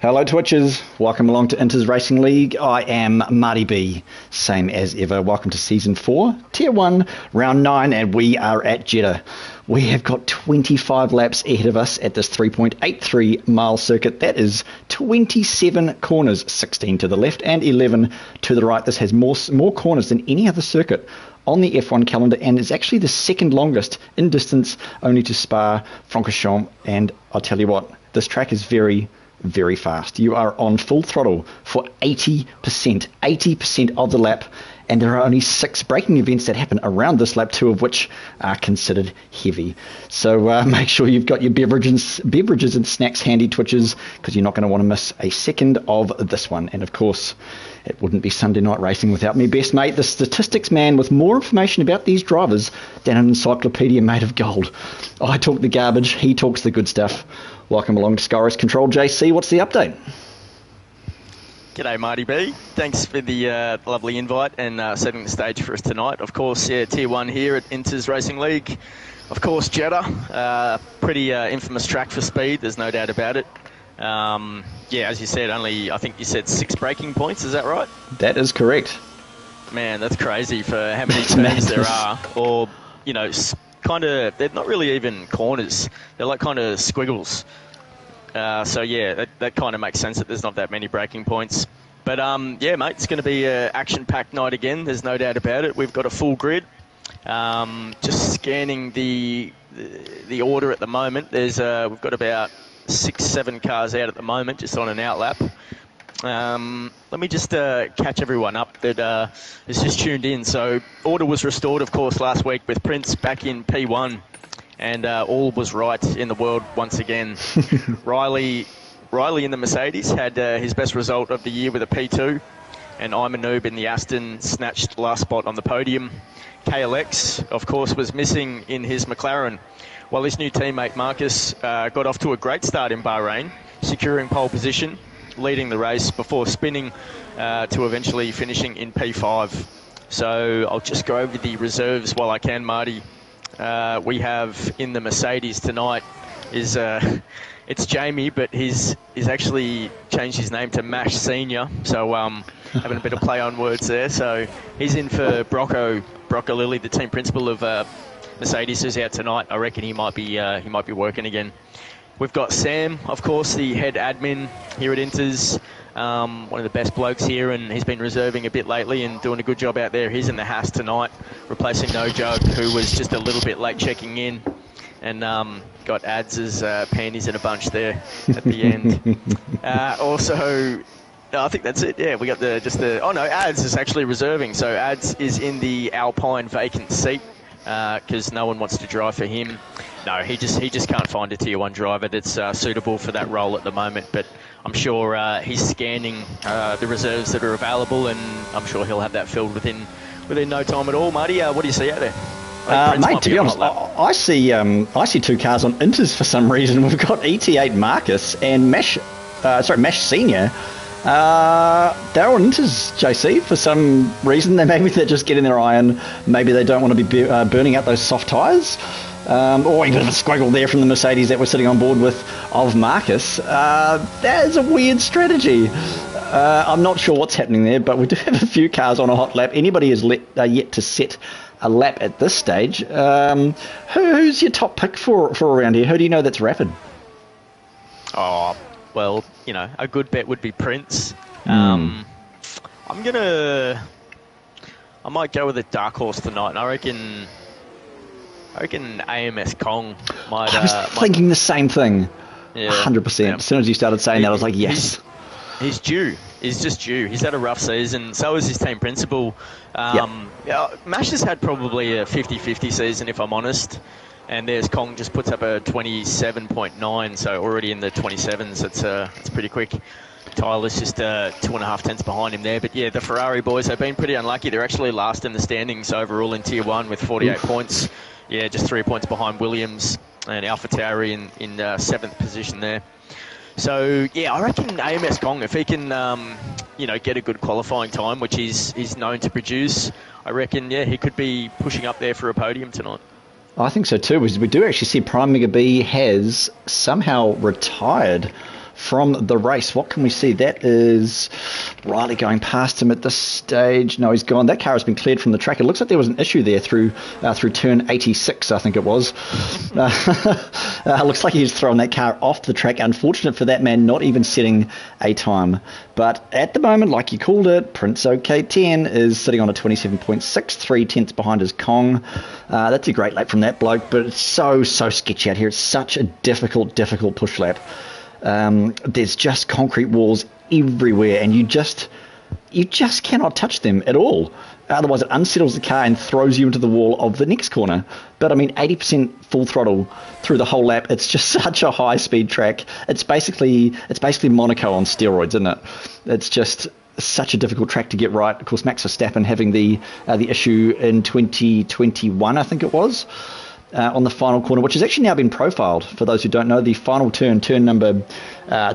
Hello Twitchers, welcome along to Inters Racing League. I am Marty B, same as ever. Welcome to Season 4, Tier 1, Round 9, and we are at Jeddah. We have got 25 laps ahead of us at this 3.83 mile circuit. That is 27 corners, 16 to the left and 11 to the right. This has more corners than any other circuit on the F1 calendar, and is actually the second longest in distance, only to Spa-Francorchamps. And I'll tell you what, this track is very fast. You are on full throttle for 80% of the lap, and there are only 6 braking events that happen around this lap, 2 of which are considered heavy. So make sure you've got your beverages and snacks handy, Twitchers, because you're not going to want to miss a second of this one. And of course, it wouldn't be Sunday night racing without me best mate, the statistics man, with more information about these drivers than an encyclopedia made of gold. I talk the garbage, he talks the good stuff. Welcome along to Sky Race Control. JC, what's the update? G'day, Marty B. Thanks for the lovely invite and setting the stage for us tonight. Of course, yeah, Tier 1 here at Inters Racing League. Of course, Jeddah, pretty infamous track for speed, there's no doubt about it. Yeah, as you said, I think you said 6 braking points, is that right? That is correct. Man, that's crazy for how many turns there are. Or, you know, they're not really even corners. They're like kind of squiggles. So, yeah, that kind of makes sense that there's not that many braking points. But, yeah, mate, it's going to be an action-packed night again. There's no doubt about it. We've got a full grid. Just scanning the order at the moment. We've got about 6-7 cars out at the moment, just on an outlap. Let me just catch everyone up that is just tuned in. So order was restored, of course, last week with Prince back in P1, and all was right in the world once again. Riley in the Mercedes had his best result of the year with a P2, and I'm a noob in the Aston snatched last spot on the podium. KLX, of course, was missing in his McLaren, while his new teammate Marcus got off to a great start in Bahrain, securing pole position, leading the race before spinning to eventually finishing in P5. So I'll just go over the reserves while I can, Marty. We have in the Mercedes tonight is it's Jamie, but he's actually changed his name to Mash Senior. So having a bit of play on words there. So he's in for Brocco Lilly, the team principal of Mercedes, who's out tonight. I reckon he might be working again. We've got Sam, of course, the head admin here at Inters, one of the best blokes here, and he's been reserving a bit lately and doing a good job out there. He's in the Haas tonight, replacing No Joke, who was just a little bit late checking in, and got Ads' panties in a bunch there at the end. Also, I think that's it. Yeah, we got Ads is actually reserving, so Ads is in the Alpine vacant seat because no one wants to drive for him. No, he just can't find a Tier 1 driver that's suitable for that role at the moment. But I'm sure he's scanning the reserves that are available, and I'm sure he'll have that filled within no time at all. Marty, what do you see out there? Mate, to be honest, I see 2 cars on Inters for some reason. We've got ET8 Marcus and Mash Senior. They're on Inters, JC, for some reason. Maybe they're just getting their iron. Maybe they don't want to be burning out those soft tyres. Or a bit of a squiggle there from the Mercedes that we're sitting on board with of Marcus. That is a weird strategy. I'm not sure what's happening there, but we do have a few cars on a hot lap. Anybody has yet to set a lap at this stage. Who's your top pick for around here? Who do you know that's rapid? Oh, well, you know, a good bet would be Prince. I might go with a dark horse tonight, and I reckon AMS Kong might... I was thinking the same thing. Yeah, 100%. Yeah. As soon as you started saying that, I was like, yes. He's due. He's just due. He's had a rough season. So is his team principal. Yeah, Mash has had probably a 50-50 season, if I'm honest. And there's Kong just puts up a 27.9, so already in the 27s. It's pretty quick. Tyler's just 2.5 tenths behind him there. But yeah, the Ferrari boys have been pretty unlucky. They're actually last in the standings overall in Tier 1 with 48 points. Yeah, just 3 points behind Williams and AlphaTauri in 7th position there. So yeah, I reckon AMS Kong, if he can, get a good qualifying time, which he's known to produce, I reckon he could be pushing up there for a podium tonight. I think so too. We do actually see Prime Mega B has somehow retired from the race. What can we see? That is Riley going past him at this stage. No, he's gone. That car has been cleared from the track. It looks like there was an issue there through turn 86, I think it was. Looks like he's thrown that car off the track. Unfortunate for that man, not even setting a time. But at the moment, like you called it, Prince OK10 is sitting on a 27.6, 3 tenths behind his Kong. That's a great lap from that bloke, but it's so sketchy out here. It's such a difficult push lap. There's just concrete walls everywhere, and you just cannot touch them at all. Otherwise, it unsettles the car and throws you into the wall of the next corner. But I mean, 80% full throttle through the whole lap. It's just such a high-speed track. It's basically Monaco on steroids, isn't it? It's just such a difficult track to get right. Of course, Max Verstappen having the issue in 2021, I think it was. On the final corner, which has actually now been profiled. For those who don't know, the final turn number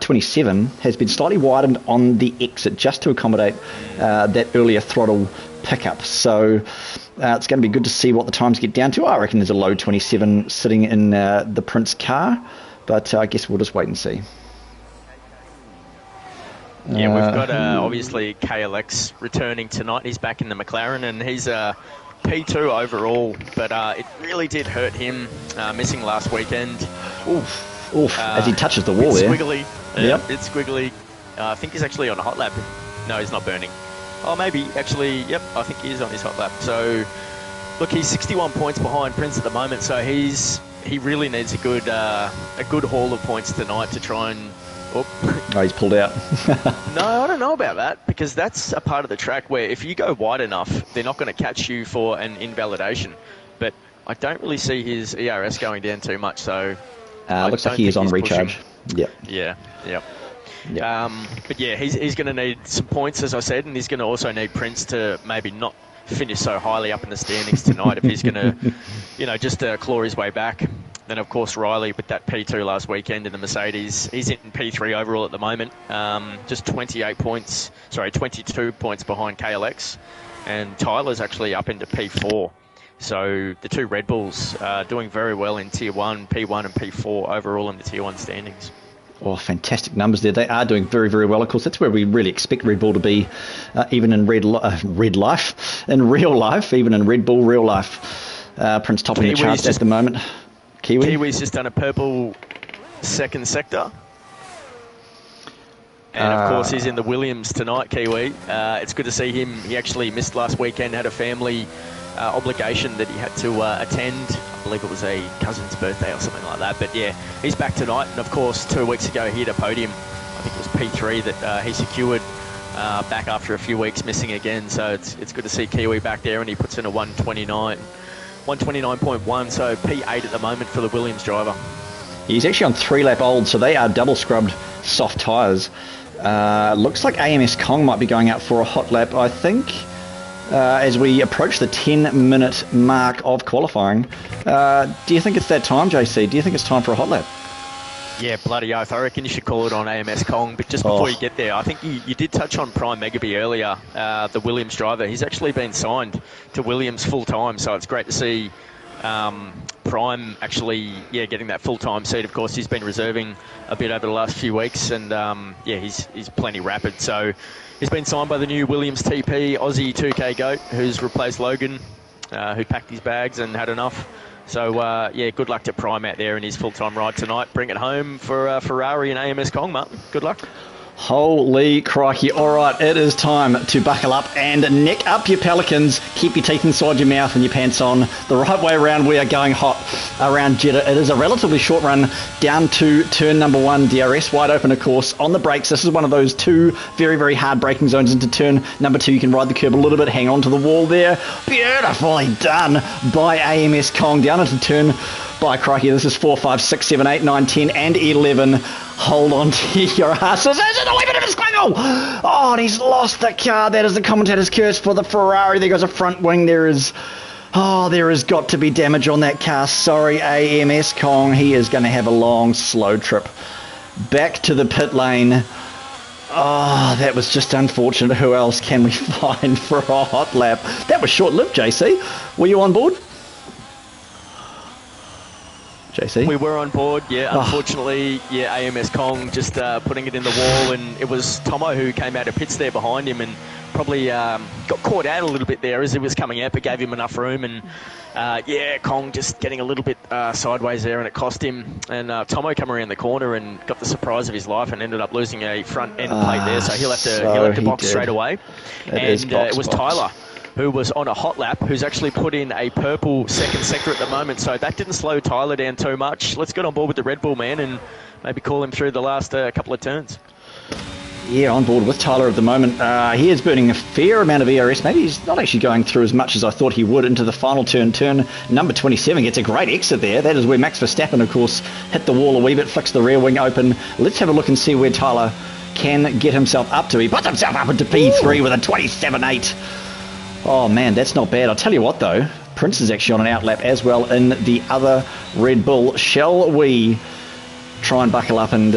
27, has been slightly widened on the exit just to accommodate that earlier throttle pickup. So it's going to be good to see what the times get down to. I reckon there's a low 27 sitting in the Prince car, but I guess we'll just wait and see. Yeah, we've got obviously KLX returning tonight. He's back in the McLaren, and he's P2 overall, but it really did hurt him missing last weekend. Oof, as he touches the wall there. Squiggly. It's squiggly. I think he's actually on a hot lap. No, he's not burning. Oh, maybe. Actually, yep, I think he is on his hot lap. So, look, he's 61 points behind Prince at the moment, so he really needs a good haul of points tonight to try and... Oh, he's pulled out. No, I don't know about that, because that's a part of the track where if you go wide enough, they're not going to catch you for an invalidation. But I don't really see his ERS going down too much, so... looks like he is on recharge. Yep. Yeah. But yeah, he's going to need some points, as I said, and he's going to also need Prince to maybe not finish so highly up in the standings tonight if he's going to, just claw his way back. Then, of course, Riley with that P2 last weekend in the Mercedes. He's in P3 overall at the moment. Just 22 points behind KLX. And Tyler's actually up into P4. So the two Red Bulls are doing very well in Tier 1, P1 and P4 overall in the Tier 1 standings. Oh, fantastic numbers there. They are doing very, very well. Of course, that's where we really expect Red Bull to be, even in real life, even in Red Bull real life. Prince topping the charts at the moment. Kiwi's just done a purple second sector. And, of course, he's in the Williams tonight, Kiwi. It's good to see him. He actually missed last weekend, had a family obligation that he had to attend. I believe it was a cousin's birthday or something like that. But, yeah, he's back tonight. And, of course, 2 weeks ago he had a podium. I think it was P3 that he secured back after a few weeks missing again. So it's good to see Kiwi back there, and he puts in a 129.1, so P8 at the moment for the Williams driver. He's actually on 3-lap old, so they are double scrubbed soft tyres. Looks like AMS Kong might be going out for a hot lap, I think, as we approach the 10-minute mark of qualifying. Do you think it's that time, JC? Do you think it's time for a hot lap? Yeah, bloody oath. I reckon you should call it on AMS Kong. But just before you get there, I think you did touch on Prime Megaby earlier, the Williams driver. He's actually been signed to Williams full-time, so it's great to see Prime actually, getting that full-time seat. Of course, he's been reserving a bit over the last few weeks, and, he's plenty rapid. So he's been signed by the new Williams TP Aussie 2K GOAT, who's replaced Logan, who packed his bags and had enough. So, good luck to Prime out there in his full-time ride tonight. Bring it home for Ferrari and AMS Kong, Martin. Good luck. Holy crikey. All right, it is time to buckle up and neck up your Pelicans. Keep your teeth inside your mouth and your pants on. The right way around. We are going hot around Jeddah. It is a relatively short run down to turn number 1. DRS wide open, of course, on the brakes. This is one of those two very, very hard braking zones. Into turn number 2, you can ride the curb a little bit, hang on to the wall there. Beautifully done by AMS Kong. Down into turn, by crikey, this is 4, 5, 6, 7, 8, 9, 10, and 11. Hold on to your asses. There's a wee bit of a squiggle. Oh, and he's lost the car. That is the commentator's curse for the Ferrari. There goes a front wing. There has got to be damage on that car. Sorry, AMS Kong. He is going to have a long, slow trip back to the pit lane. Oh, that was just unfortunate. Who else can we find for a hot lap? That was short-lived, JC. Were you on board? JC? We were on board, yeah. Unfortunately, yeah, AMS Kong just putting it in the wall, and it was Tomo who came out of pits there behind him and probably got caught out a little bit there as he was coming out, but gave him enough room. And yeah, Kong just getting a little bit sideways there, and it cost him. And Tomo came around the corner and got the surprise of his life and ended up losing a front end plate there, so he'll have to box straight away. It was Tyler, who was on a hot lap, who's actually put in a purple second sector at the moment. So that didn't slow Tyler down too much. Let's get on board with the Red Bull, man, and maybe call him through the last couple of turns. Yeah, on board with Tyler at the moment. He is burning a fair amount of ERS. Maybe he's not actually going through as much as I thought he would into the final turn. Turn number 27 gets a great exit there. That is where Max Verstappen, of course, hit the wall a wee bit, flicks the rear wing open. Let's have a look and see where Tyler can get himself up to. He puts himself up into P3 with a 27.8. Oh man, that's not bad. I'll tell you what though, Prince is actually on an outlap as well in the other Red Bull. Shall we try and buckle up and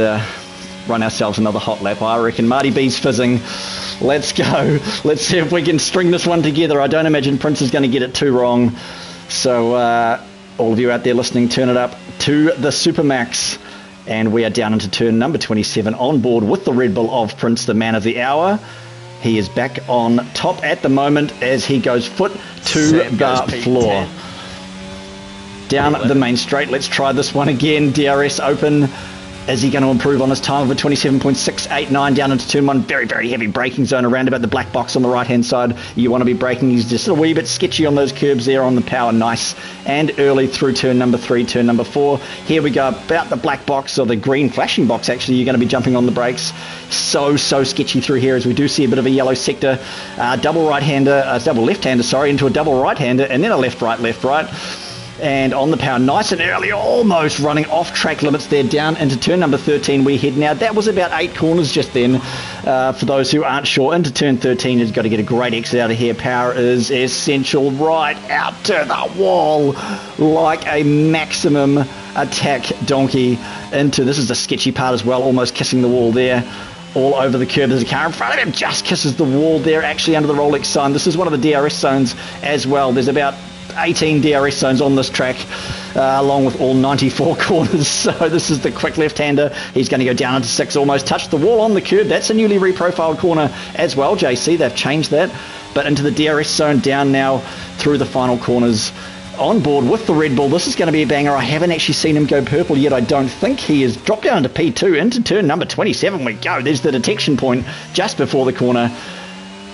run ourselves another hot lap? I reckon Marty B's fizzing. Let's go. Let's see if we can string this one together. I don't imagine Prince is going to get it too wrong. So all of you out there listening, turn it up to the Supermax. And we are down into turn number 27 on board with the Red Bull of Prince, the man of the hour. He is back on top at the moment as he goes foot to the floor. Down the main straight. Let's try this one again. DRS open. Is he going to improve on his time of a 27.689 down into turn one? Very, very heavy braking zone around about the black box on the right-hand side. You want to be braking. He's just a wee bit sketchy on those curbs there on the power. Nice and early through turn number 3, turn number 4. Here we go about the black box, or the green flashing box, actually. You're going to be jumping on the brakes. So sketchy through here as we do see a bit of a yellow sector. Double right-hander, double left-hander, sorry, into a double right-hander, and then a left-right, left-right. And on the power, nice and early, almost running off track limits there, down into turn number 13 we head now. That was about 8 corners just then, for those who aren't sure. Into turn 13, he's got to get a great exit out of here. Power is essential, right out to the wall, like a maximum attack donkey. Into, this is the sketchy part as well, almost kissing the wall there. All over the curb. There's a car in front of him, just kisses the wall there, actually under the Rolex sign. This is one of the DRS zones as well. There's about 18 DRS zones on this track, along with all 94 corners. So this is the quick left-hander. He's going to go down into 6, almost touched the wall on the curb. That's a newly reprofiled corner as well, JC. They've changed that. But into the DRS zone, down now through the final corners. On board with the Red Bull. This is going to be a banger. I haven't actually seen him go purple yet. I don't think he has dropped down to P2. Into turn number 27 we go. There's the detection point just before the corner.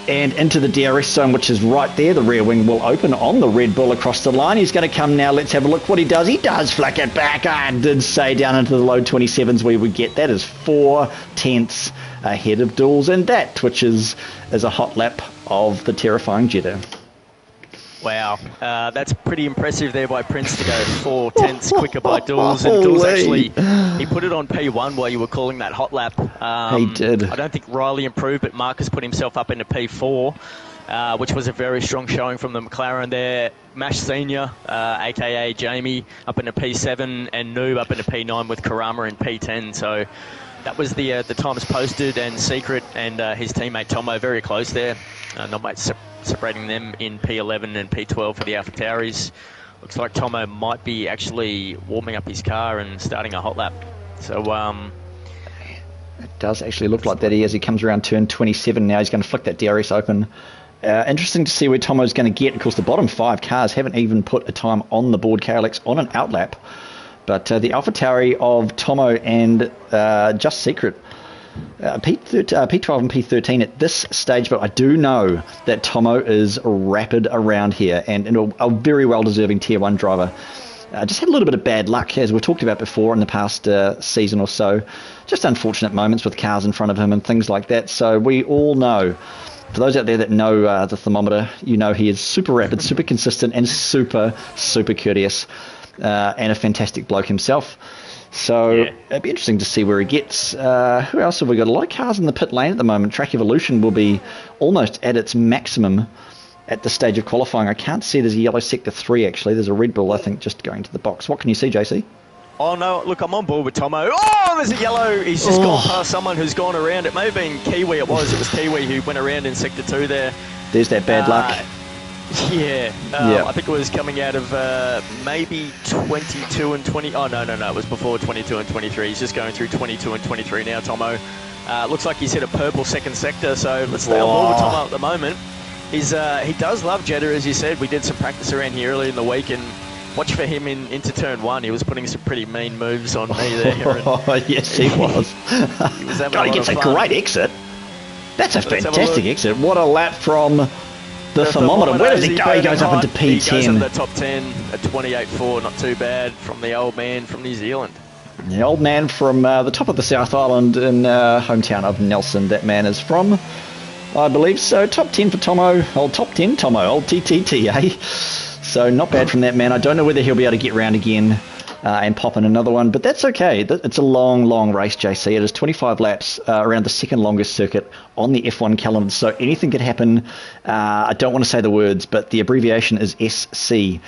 And into the DRS zone, which is right there. The rear wing will open on the Red Bull across the line. He's going to come now. Let's have a look what he does. He does flick it back. I did say down into the low 27s we would get. That is 4 tenths ahead of Dools. And that, which is a hot lap of the terrifying Jetta. Wow, that's pretty impressive there by Prince to go 4 tenths quicker by Dools. And Dools actually, he put it on P1 while you were calling that hot lap. He did. I don't think Riley improved, but Marcus put himself up into P4, which was a very strong showing from the McLaren there. Mash Senior, a.k.a. Jamie, up into P7, and Noob up into P9 with Karama in P10. So that was the times posted, and Secret and his teammate Tomo very close there. Not much separating them in P11 and P12 for the AlphaTauris. Looks like Tomo might be actually warming up his car and starting a hot lap. So it does actually look like that. As he comes around turn 27 now, he's going to flick that DRS open. Interesting to see where Tomo's going to get. Of course, the bottom 5 cars haven't even put a time on the board. KLX on an outlap. But the AlphaTauri of Tomo and Just Secret, P12 and P13 at this stage, but I do know that Tomo is rapid around here and a very well-deserving Tier 1 driver. Just had a little bit of bad luck, as we've talked about before in the past season or so. Just unfortunate moments with cars in front of him and things like that. So we all know, for those out there that know the thermometer, you know he is super rapid, super consistent, and super courteous, and a fantastic bloke himself. So yeah, it'd be interesting to see where he gets. Who else have we got? A lot of cars in the pit lane at the moment. Track Evolution will be almost at its maximum at the stage of qualifying. I can't see there's a yellow sector 3 actually. There's a Red Bull, I think, just going to the box. What can you see, JC? Oh no, look, I'm on board with Tomo. Oh, there's a yellow. He's just gone past someone who's gone around. It may have been Kiwi, it was Kiwi who went around in sector 2 there. There's that bad luck. Yeah, Yeah. I think it was coming out of maybe 22 and 20. Oh, no, it was before 22 and 23. He's just going through 22 and 23 now, Tomo. Looks like he's hit a purple second sector, so let's stay on board with Tomo at the moment. He does love Jeddah, as you said. We did some practice around here early in the week, and watch for him into turn 1. He was putting some pretty mean moves on me there. Yes, he was. He was having God, he gets a great exit. That's a fantastic exit. What a lap from the thermometer. Where does he go? He goes up into P10. He goes into the top 10 at 28.4. Not too bad from the old man from New Zealand. The old man from the top of the South Island in hometown of Nelson. That man is from, I believe so. Top 10 for Tomo. Old top 10 Tomo. Old TTT, eh? So not bad from that man. I don't know whether he'll be able to get round again and pop in another one, but that's okay. It's a long race, JC. It is 25 laps around the second longest circuit on the F1 calendar, so anything could happen. I don't want to say the words, but the abbreviation is SC.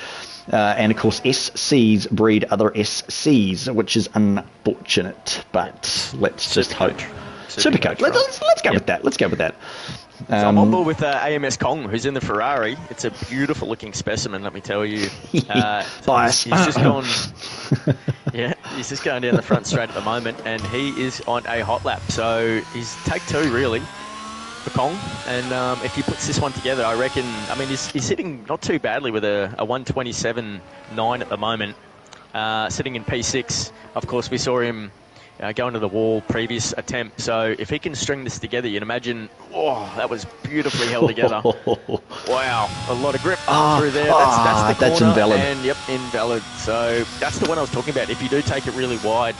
And of course, SCs breed other SCs, which is unfortunate, but let's just hope. Supercoach. Let's go with that. Let's go with that. So I'm on board with AMS Kong, who's in the Ferrari. It's a beautiful looking specimen, let me tell you. Bias. He's just gone. Yeah, he's just going down the front straight at the moment, and he is on a hot lap. So he's take 2 really for Kong, and if he puts this one together, I reckon. I mean, he's sitting not too badly with a 127.9 at the moment, sitting in P6. Of course, we saw him going to the wall previous attempt. So if he can string this together, you'd imagine, that was beautifully held together. Wow, a lot of grip through there. That's the corner. That's invalid. And yep, invalid. So that's the one I was talking about. If you do take it really wide,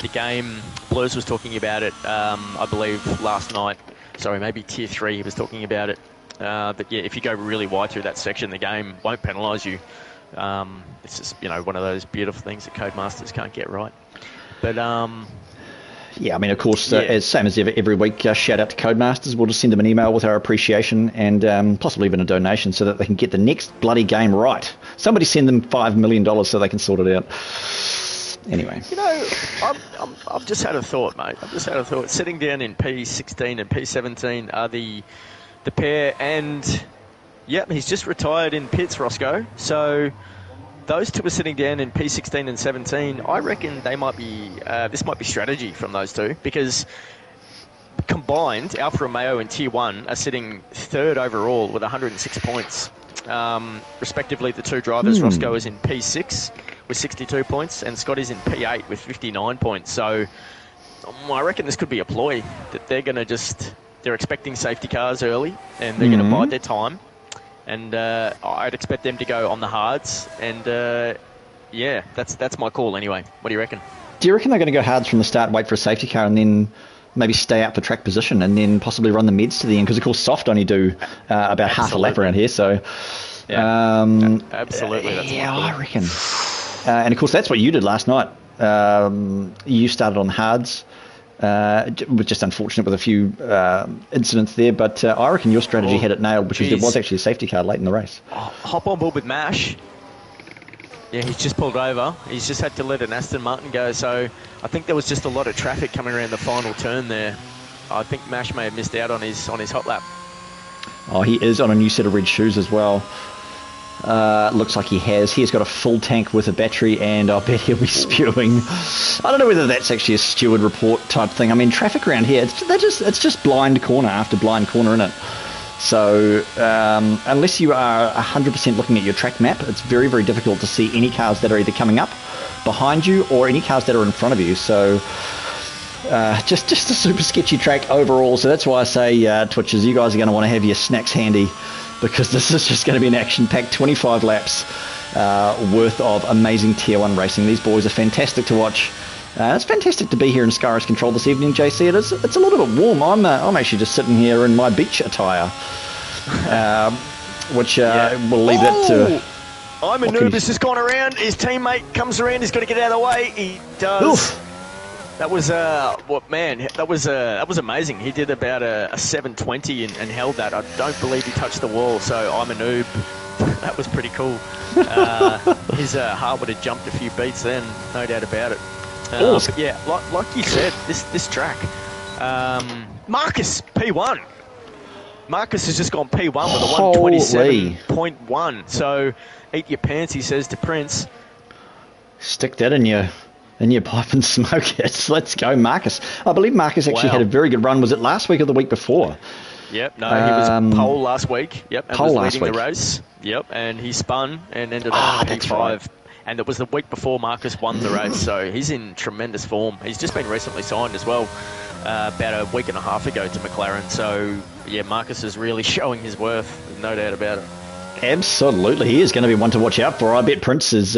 the game, Blues was talking about it, I believe, last night. Sorry, maybe Tier 3 he was talking about it. But yeah, if you go really wide through that section, the game won't penalise you. It's just, one of those beautiful things that Codemasters can't get right. But yeah, I mean, of course, as same as every week, shout out to Codemasters. We'll just send them an email with our appreciation and possibly even a donation so that they can get the next bloody game right. Somebody send them $5 million so they can sort it out. Anyway, I've just had a thought, mate. I've just had a thought. Sitting down in P16 and P17 are the pair, and he's just retired in pits, Roscoe. So those two are sitting down in P16 and 17. I reckon they might be. This might be strategy from those two, because combined, Alfa Romeo and Tier 1 are sitting 3rd overall with 106 points. Respectively, the two drivers, Roscoe is in P6 with 62 points, and Scott is in P8 with 59 points. So I reckon this could be a ploy that they're going to they're expecting safety cars early, and they're going to bide their time. And I'd expect them to go on the hards, and that's my call anyway. What do you reckon? Do you reckon they're going to go hards from the start, wait for a safety car, and then maybe stay out for track position, and then possibly run the mids to the end? Because of course, soft only do about half a lap around here. So absolutely, that's I reckon. And of course, that's what you did last night. You started on hards. Was just unfortunate with a few incidents there, but I reckon your strategy had it nailed, because there was actually a safety car late in the race. Hop on board with Mash. Yeah, he's just pulled over. He's just had to let an Aston Martin go, so I think there was just a lot of traffic coming around the final turn there. I think Mash may have missed out on his hot lap. Oh, he is on a new set of red shoes as well. Looks like he has. He has got a full tank with a battery, and I bet he'll be spewing. I don't know whether that's actually a steward report type thing. I mean, traffic around here, it's just blind corner after blind corner, in it. So unless you are 100% looking at your track map, it's very, very difficult to see any cars that are either coming up behind you or any cars that are in front of you. So just a super sketchy track overall. So that's why I say, Twitchers, you guys are going to want to have your snacks handy, because this is just going to be an action-packed 25 laps worth of amazing Tier 1 racing. These boys are fantastic to watch. It's fantastic to be here in Skyrace Control this evening, JC. It's a little bit warm. I'm actually just sitting here in my beach attire, which we'll leave that to... I'm a noob. Has just gone around. His teammate comes around. He's got to get out of the way. He does. Oof. That was that was amazing. He did about a 720 and held that. I don't believe he touched the wall, so I'm a noob. That was pretty cool. His heart would have jumped a few beats then, no doubt about it. But yeah, like you said, this track, Marcus P1. Marcus has just gone P1 with a Holy. 127.1. So eat your pants, he says to Prince. Stick that in your pipe and smoke it. Let's go, Marcus. I believe Marcus actually had a very good run. Was it last week or the week before? Yep, no, he was pole last week. Yep, and pole was leading the race. Yep, and he spun and ended up in P5. Right. And it was the week before Marcus won the race, so he's in tremendous form. He's just been recently signed as well, about a week and a half ago to McLaren. So, yeah, Marcus is really showing his worth, there's no doubt about it. Absolutely, he is going to be one to watch out for. I bet Prince has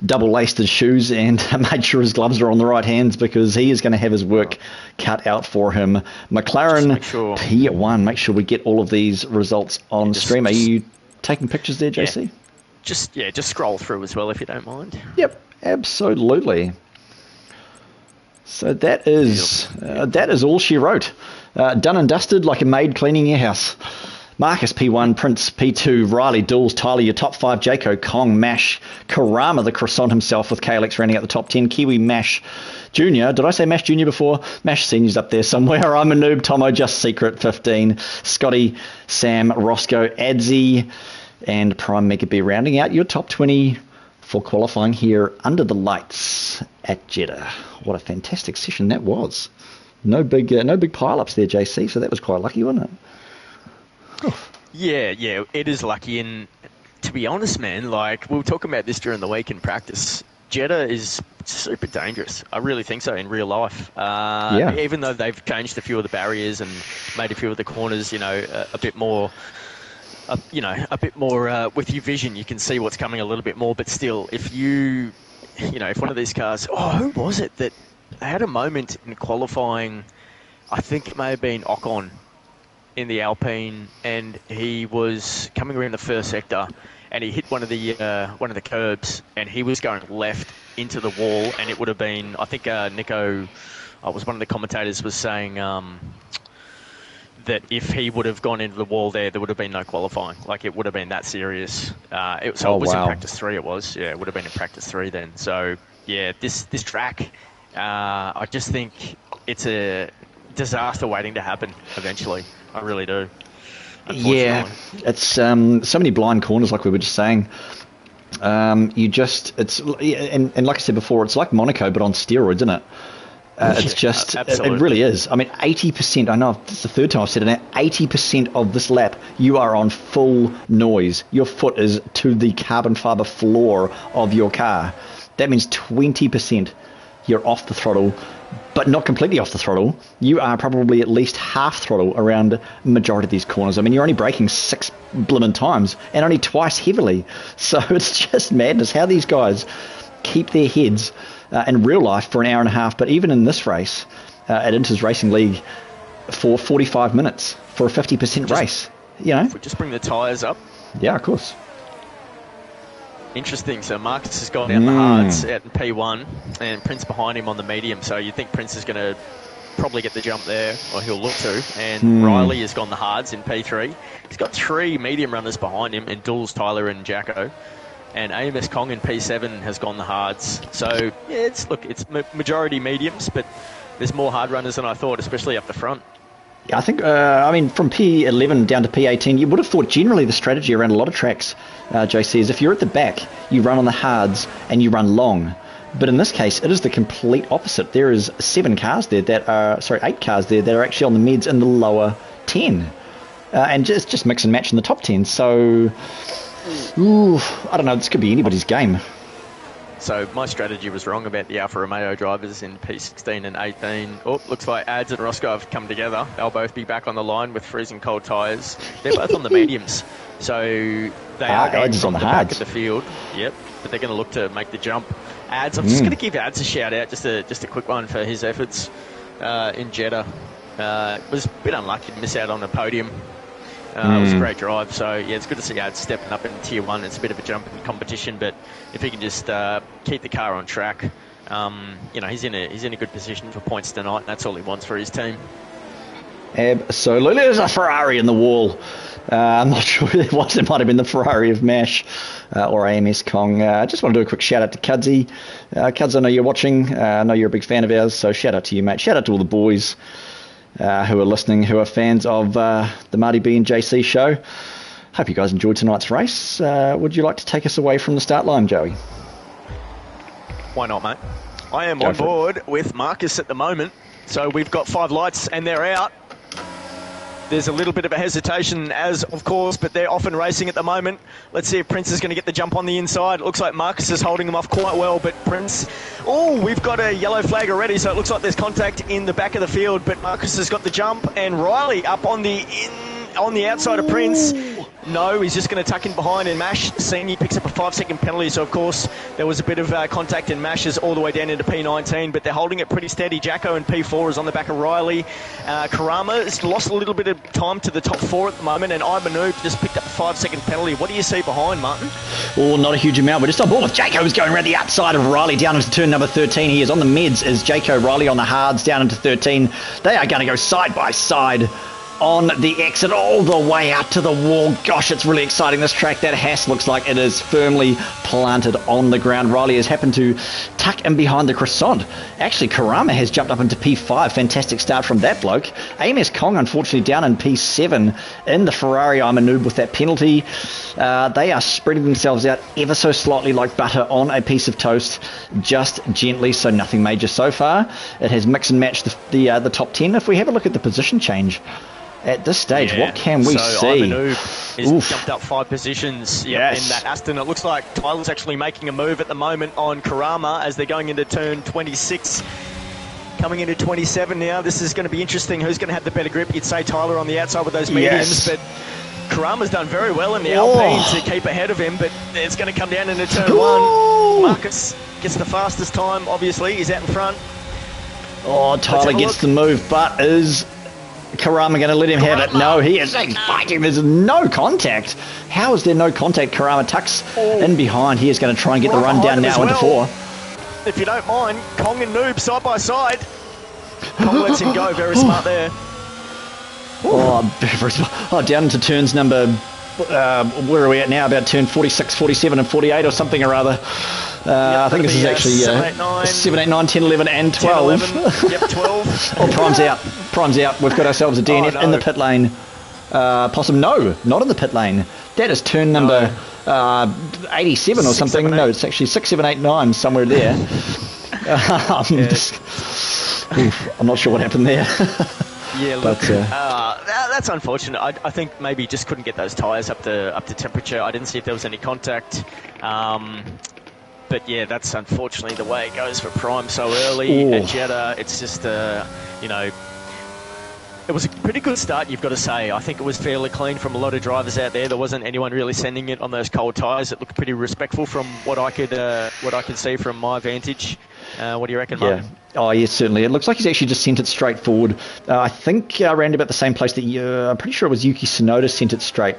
double-laced his shoes and made sure his gloves are on the right hands, because he is going to have his work cut out for him. McLaren P1, make sure we get all of these results on stream. Are you taking pictures there, JC? Yeah. Just scroll through as well if you don't mind. Yep, absolutely. So that is all she wrote. Done and dusted like a maid cleaning your house. Marcus P1, Prince P2, Riley, Dools, Tyler, your top 5, Jaco, Kong, Mash, Karama, the croissant himself with KLX rounding out the top 10, Kiwi, Mash Junior. Did I say Mash Junior before? Mash Senior's up there somewhere. I'm a noob, Tomo, Just Secret, 15, Scotty, Sam, Roscoe, Adzi, and Prime Mega B rounding out your top 20 for qualifying here under the lights at Jeddah. What a fantastic session that was. No big pile-ups there, JC, so that was quite lucky, wasn't it? Yeah, it is lucky. And to be honest, man, like we were talking about this during the week in practice, Jeddah is super dangerous. I really think so in real life. Even though they've changed a few of the barriers and made a few of the corners, a bit more, with your vision, you can see what's coming a little bit more. But still, if if one of these cars, who was it that had a moment in qualifying? I think it may have been Ocon in the Alpine, and he was coming around the first sector, and he hit one of the curbs, and he was going left into the wall, and it would have been, I think Nico, was one of the commentators, was saying that if he would have gone into the wall there would have been no qualifying. Like, it would have been that serious. It was in practice 3, it was. Yeah, it would have been in practice 3 then. So, yeah, this track, I just think it's a disaster waiting to happen eventually. I really do. Yeah, it's so many blind corners, like we were just saying. And like I said before, it's like Monaco, but on steroids, isn't it? It's just, it really is. I mean, 80%, I know it's the third time I've said it now, 80% of this lap, you are on full noise. Your foot is to the carbon fiber floor of your car. That means 20% you're off the throttle, but not completely off the throttle. You are probably at least half throttle around the majority of these corners. I mean, you're only braking 6 blimmin' times and only twice heavily. So it's just madness how these guys keep their heads in real life for an hour and a half, but even in this race at Inter's Racing League for 45 minutes for a 50% race. If we just bring the tyres up. Yeah, of course. Interesting. So Marcus has gone down the hards out in P1 and Prince behind him on the medium. So you think Prince is going to probably get the jump there, or he'll look to. And Riley has gone the hards in P3. He's got 3 medium runners behind him in Dools, Tyler and Jacko. And AMS Kong in P7 has gone the hards. So, yeah, it's majority mediums, but there's more hard runners than I thought, especially up the front. Yeah, I think, from P11 down to P18, you would have thought generally the strategy around a lot of tracks, JC, is if you're at the back, you run on the hards and you run long. But in this case, it is the complete opposite. There is 8 cars there that are actually on the mids in the lower 10. And just mix and match in the top 10. So, I don't know, this could be anybody's game. So my strategy was wrong about the Alfa Romeo drivers in P16 and 18. Looks like Ads and Roscoe have come together. They'll both be back on the line with freezing cold tyres. They're both on the mediums. So they are going from the back of the field. Yep, but they're going to look to make the jump. Ads, I'm just going to give Ads a shout out, just a quick one for his efforts in Jeddah. Was a bit unlucky to miss out on a podium. It was a great drive, so yeah, it's good to see Ads stepping up in Tier 1. It's a bit of a jump in competition, but if he can just keep the car on track, he's in a good position for points tonight, and that's all he wants for his team. Absolutely. There's a Ferrari in the wall. I'm not sure who it was. It might have been the Ferrari of Mash or AMS Kong. I just want to do a quick shout out to Cudsy. Cuds, I know you're watching. I know you're a big fan of ours, so shout out to you, mate. Shout out to all the boys who are listening, who are fans of the Marty B and JC show. Hope you guys enjoyed tonight's race. Would you like to take us away from the start line, Joey? Why not, mate? I am on board with Marcus at the moment. So we've got 5 lights and they're out. There's a little bit of a hesitation, as of course, but they're off and racing at the moment. Let's see if Prince is going to get the jump on the inside. It looks like Marcus is holding him off quite well, but Prince... Oh, we've got a yellow flag already, so it looks like there's contact in the back of the field, but Marcus has got the jump, and Riley up on the outside of Prince. No, he's just going to tuck in behind, and Mash Senior picks up a 5-second penalty. So, of course, there was a bit of contact, and Mash is all the way down into P19, but they're holding it pretty steady. Jacko and P4 is on the back of Riley. Karama has lost a little bit of time to the top 4 at the moment, and Imanoob just picked up a 5-second penalty. What do you see behind, Martin? Oh, not a huge amount. We're just on board with Jacko, who's going around the outside of Riley down into turn number 13. He is on the mids as Jacko, Riley on the hards down into 13. They are going to go side by side on the exit all the way out to the wall. Gosh, it's really exciting, this track. That Haas looks like it is firmly planted on the ground. Riley has happened to tuck in behind the croissant. Actually, Karama has jumped up into P5. Fantastic start from that bloke. AMS Kong, unfortunately, down in P7 in the Ferrari. I'm a noob with that penalty. They are spreading themselves out ever so slightly like butter on a piece of toast, just gently, so nothing major so far. It has mix and matched the top 10. If we have a look at the position change at this stage, what can we see? Imanoob is jumped up 5 positions in that Aston. It looks like Tyler's actually making a move at the moment on Karama as they're going into turn 26. Coming into 27 now. This is going to be interesting. Who's going to have the better grip? You'd say Tyler on the outside with those mediums, but Karama's done very well in the Alpine to keep ahead of him, but it's going to come down into turn 1. Marcus gets the fastest time, obviously. He's out in front. Oh, Tyler gets the move, but is Karama going to let him have it? No, he is fighting. There's no contact. How is there no contact? Karama tucks in behind. He is going to try and get the run down now into 4. If you don't mind, Kong and Noob side by side. Kong lets him go. Very smart there. Very smart. Down into turns number... where are we at now? About turn 46, 47 and 48 or something or other. I think this is actually 7, 8, 9, 10, 11 and 12. 10, 11. Yep, 12. Prime's out. Prime's out. We've got ourselves a DNF in the pit lane. Possum, no, not in the pit lane. That is turn number 87 or something. No, it's actually 6, 7, 8, 9, somewhere there. I'm not sure what happened there. Yeah, look, that's unfortunate. I think maybe he just couldn't get those tyres up to temperature. I didn't see if there was any contact. But yeah, that's unfortunately the way it goes for Prime so early at Jeddah. It's just, it was a pretty good start, you've got to say. I think it was fairly clean from a lot of drivers out there. There wasn't anyone really sending it on those cold tyres. It looked pretty respectful from what I could see from my vantage. What do you reckon, Mark? Oh, yes, certainly. It looks like he's actually just sent it straight forward. I think around about the same place that I'm pretty sure it was Yuki Tsunoda sent it straight.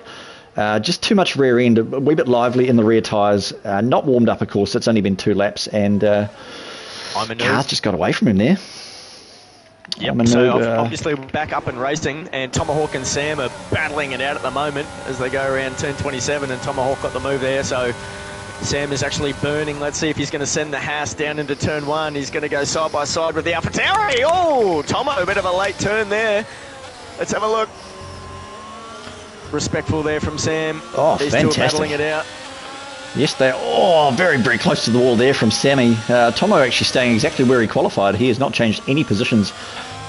Just too much rear end, a wee bit lively in the rear tyres. Not warmed up, of course. It's only been 2 laps, and car's just got away from him there. Yep, so obviously we're back up and racing, and Tomahawk and Sam are battling it out at the moment as they go around turn 27, and Tomahawk got the move there, so Sam is actually burning. Let's see if he's going to send the Haas down into turn 1. He's going to go side by side with the AlphaTauri. Oh, Tomo, a bit of a late turn there. Let's have a look. Respectful there from Sam. Oh, These fantastic. Two are battling it out. Yes, they're very, very close to the wall there from Sammy. Tomo actually staying exactly where he qualified. He has not changed any positions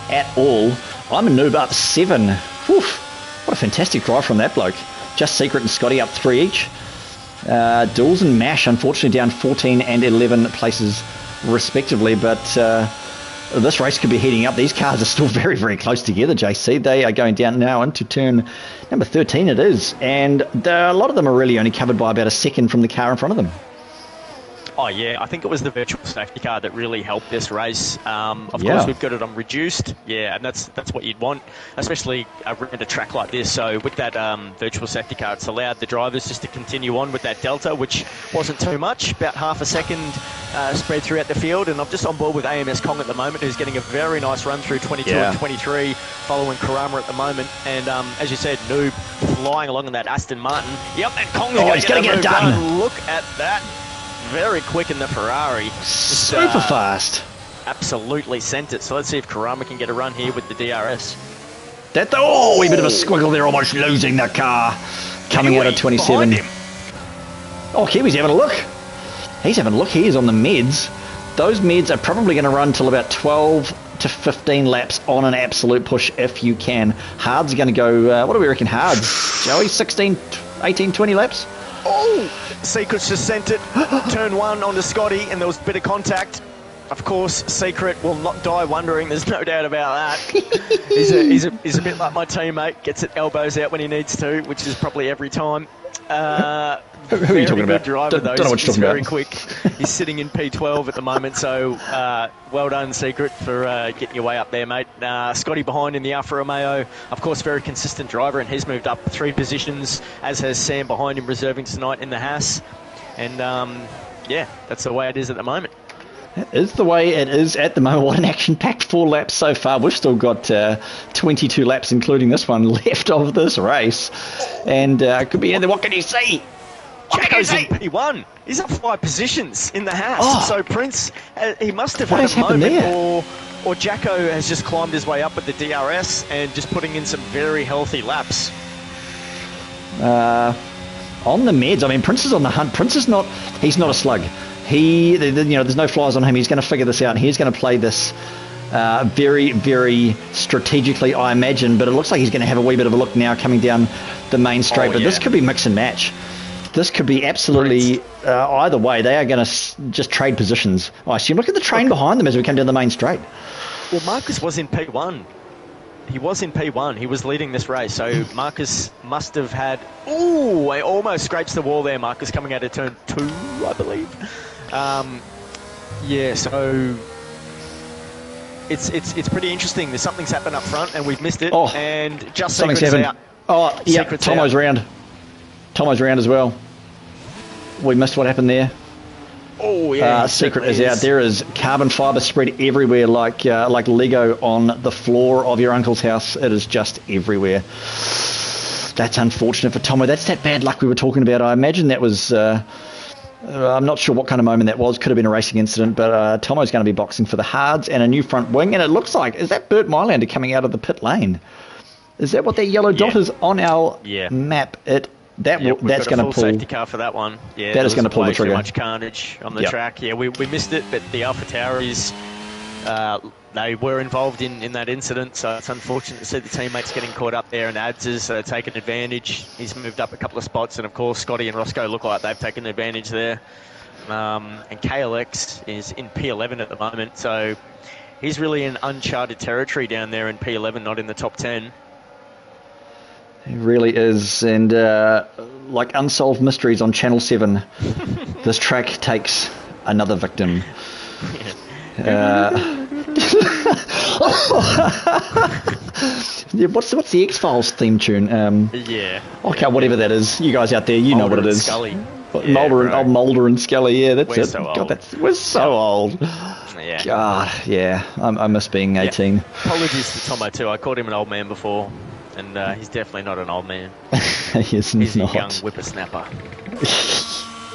at all. I'm a noob up 7. Whew, what a fantastic drive from that bloke. Just Secret and Scotty up 3 each. Dools and Mash, unfortunately, down 14 and 11 places respectively, but this race could be heating up. These cars are still very, very close together, JC. They are going down now into turn number 13 it is, and a lot of them are really only covered by about a second from the car in front of them. Oh, yeah, I think it was the virtual safety car that really helped this race. Of course, we've got it on reduced. Yeah, and that's what you'd want, especially around a track like this. So with that virtual safety car, it's allowed the drivers just to continue on with that delta, which wasn't too much, about half a second spread throughout the field. And I'm just on board with AMS Kong at the moment, who's getting a very nice run through 22 and 23, following Karama at the moment. And as you said, Noob flying along in that Aston Martin. Yep, and Kong is going to get it done. Look at that. Very quick in the Ferrari. Super fast. absolutely sent it. So let's see if Karama can get a run here with the DRS. Wee bit of a squiggle there, almost losing the car. Coming out of 27. Oh, Kiwi's having a look. He's having a look. He is on the meds. Those meds are probably going to run till about 12 to 15 laps on an absolute push if you can. Hard's going to go, what do we reckon Hard's? Joey, 16, 18, 20 laps? Oh! Secret's just sent it. Turn 1 onto Scotty, and there was a bit of contact. Of course, Secret will not die wondering. There's no doubt about that. he's a bit like my teammate. Gets it elbows out when he needs to, which is probably every time. Who are you talking about? Driver, don't know what you're talking very about. Quick. He's sitting in P12 at the moment, so well done, Secret, for getting your way up there, mate. Scotty behind in the Alfa Romeo. Of course, very consistent driver, and he's moved up 3 positions, as has Sam behind him, reserving tonight in the Haas. And, yeah, that's the way it is at the moment. That is the way it is at the moment. What an action-packed 4 laps so far. We've still got 22 laps, including this one, left of this race. And it could be in there. What can you see? Jacko's in P1. He's up 5 positions in the Haas. Oh. So Prince, he must have What had has a happened moment, there? or Jacko has just climbed his way up with the DRS and just putting in some very healthy laps. On the meds, I mean, Prince is on the hunt. Prince is not, he's not a slug. There's no flies on him. He's going to figure this out, and he's going to play this very, very strategically, I imagine. But it looks like he's going to have a wee bit of a look now coming down the main straight. But this could be mix and match. This could be absolutely either way. They are going to just trade positions. I assume. Look at the train behind them as we come down the main straight. Well, Marcus was in P1. He was in P1. He was leading this race. So Marcus must have had... Ooh, he almost scrapes the wall there, Marcus, coming out of turn 2, I believe. Yeah, so... It's pretty interesting. There's something's happened up front, and we've missed it. Oh, and just something's Secret's happened. out. Oh, yeah, Secret's Tomo's out. round. Tomo's round as well. We missed what happened there. Oh, yeah. Secret is out. There is carbon fibre spread everywhere like Lego on the floor of your uncle's house. It is just everywhere. That's unfortunate for Tomo. That's that bad luck we were talking about. I imagine that was... I'm not sure what kind of moment that was. Could have been a racing incident, but Tomo's going to be boxing for the hards and a new front wing. And it looks like... Is that Bert Mylander coming out of the pit lane? Is that what that yellow dot is on our map? That's going to pull safety car for that one. Yeah, that is going to pull the trigger. Too much carnage on the track. Yeah, we missed it, but the Alpha Tauris, they were involved in that incident, so it's unfortunate to see the teammates getting caught up there, and Ads has taken advantage. He's moved up a couple of spots, and of course Scotty and Roscoe look like they've taken advantage there. And KLX is in P11 at the moment, so he's really in uncharted territory down there in P11, not in the top 10. It really is, and like Unsolved Mysteries on Channel 7, this track takes another victim. What's the X-Files theme tune? Okay, whatever that is. You guys out there, you know what it is. Scully. Mulder and Scully, yeah, that's we're it. So God, we're so old. Yeah. God, yeah, I miss being 18. Apologies to Tomo too. I called him an old man before, and he's definitely not an old man. He's He's not. a young whippersnapper.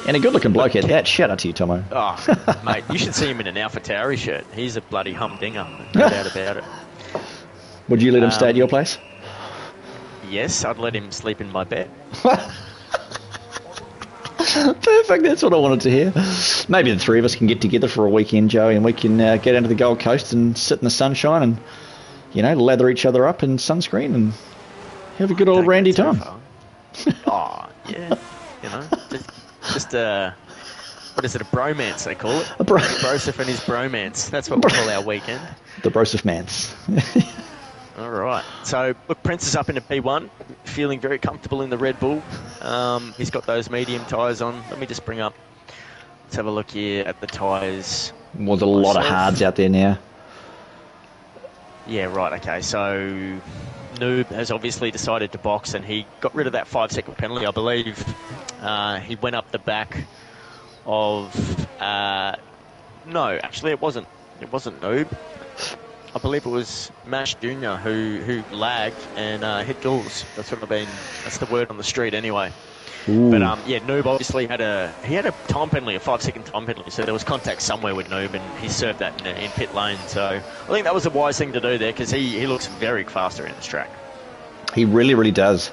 And a good-looking bloke at that. Shout out to you, Tomo. Oh, mate, you should see him in an Alpha Tauri shirt. He's a bloody humdinger, no doubt about it. Would you let him stay at your place? Yes, I'd let him sleep in my bed. Perfect, that's what I wanted to hear. Maybe the three of us can get together for a weekend, Joey, and we can get down to the Gold Coast and sit in the sunshine and, lather each other up in sunscreen and have a good old randy time. Oh, yeah. Just what is it, a bromance they call it? Broseph and his bromance. That's what we call our weekend. The Broseph Mance. All right. So, look, Prince is up into P1, feeling very comfortable in the Red Bull. He's got those medium tyres on. Let me just bring up, let's have a look here at the tyres. Well, there's a lot of hards out there now. Yeah, right, okay. So, Noob has obviously decided to box, and he got rid of that 5-second penalty, I believe. He went up the back of... no, actually it wasn't. It wasn't Noob. I believe it was Mash Jr. who lagged and hit Jules. That's the word on the street anyway. Ooh. But yeah, Noob obviously had a time penalty, a 5-second time penalty. So there was contact somewhere with Noob, and he served that in pit lane. So I think that was a wise thing to do there, because he looks very faster in this track. He really, really does.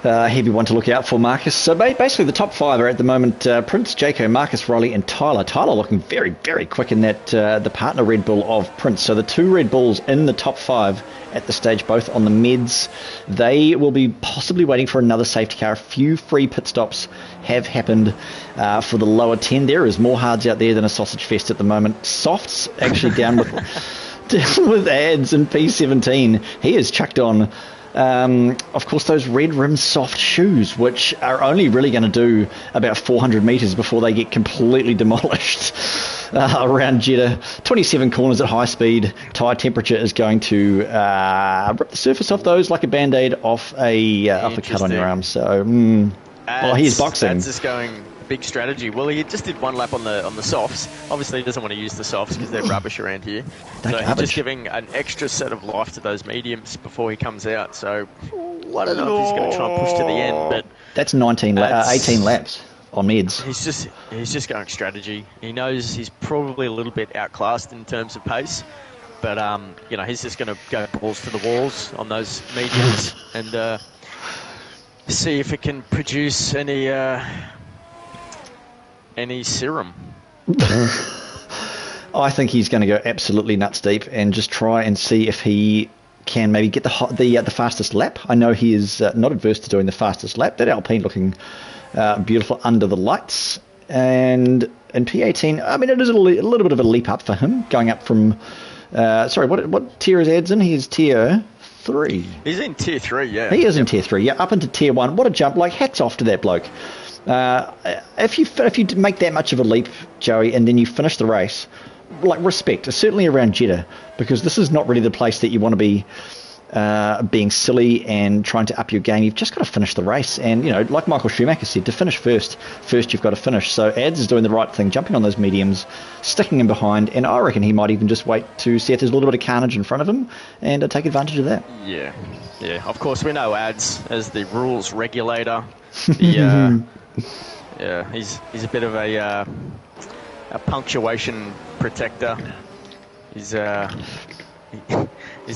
Heavy one to look out for, Marcus. So basically the top 5 are at the moment Prince, Jaco, Marcus, Riley and Tyler. Tyler looking very, very quick in that the partner Red Bull of Prince. So the 2 Red Bulls in the top 5 at the stage, both on the meds. They will be possibly waiting for another safety car. A few free pit stops have happened for the lower 10. There is more hards out there than a sausage fest at the moment. Softs actually down with ads in P17. He is chucked on of course those red rim soft shoes, which are only really going to do about 400 meters before they get completely demolished around Jeddah. 27 corners at high speed. Tyre temperature is going to rip the surface off those like a band-aid off a cut on your arm. So he's boxing. That's just going big strategy. Well, he just did one lap on the softs. Obviously, he doesn't want to use the softs because they're rubbish around here. So he's just giving an extra set of life to those mediums before he comes out. So I don't know if he's going to try and push to the end, but that's 18 laps on meds. He's just going strategy. He knows he's probably a little bit outclassed in terms of pace, but he's just going to go balls to the walls on those mediums and see if it can produce any serum. I think he's going to go absolutely nuts deep and just try and see if he can maybe get the fastest lap. I know he is not adverse to doing the fastest lap. That Alpine looking beautiful under the lights. And in P18, I mean, it is a little bit of a leap up for him, going up from... what tier is Ads in? He's tier 3. He's in tier 3, yeah. He is in tier 3, yeah, up into tier 1. What a jump. Like, hats off to that bloke. If you make that much of a leap, Joey, and then you finish the race, like, respect, certainly around Jeddah, because this is not really the place that you want to be being silly and trying to up your game. You've just got to finish the race, and like Michael Schumacher said, to finish first you've got to finish. So Ads is doing the right thing, jumping on those mediums, sticking him behind, and I reckon he might even just wait to see if there's a little bit of carnage in front of him and take advantage of that. Yeah. Of course, we know Ads as the rules regulator. Yeah, he's a bit of a punctuation protector. He's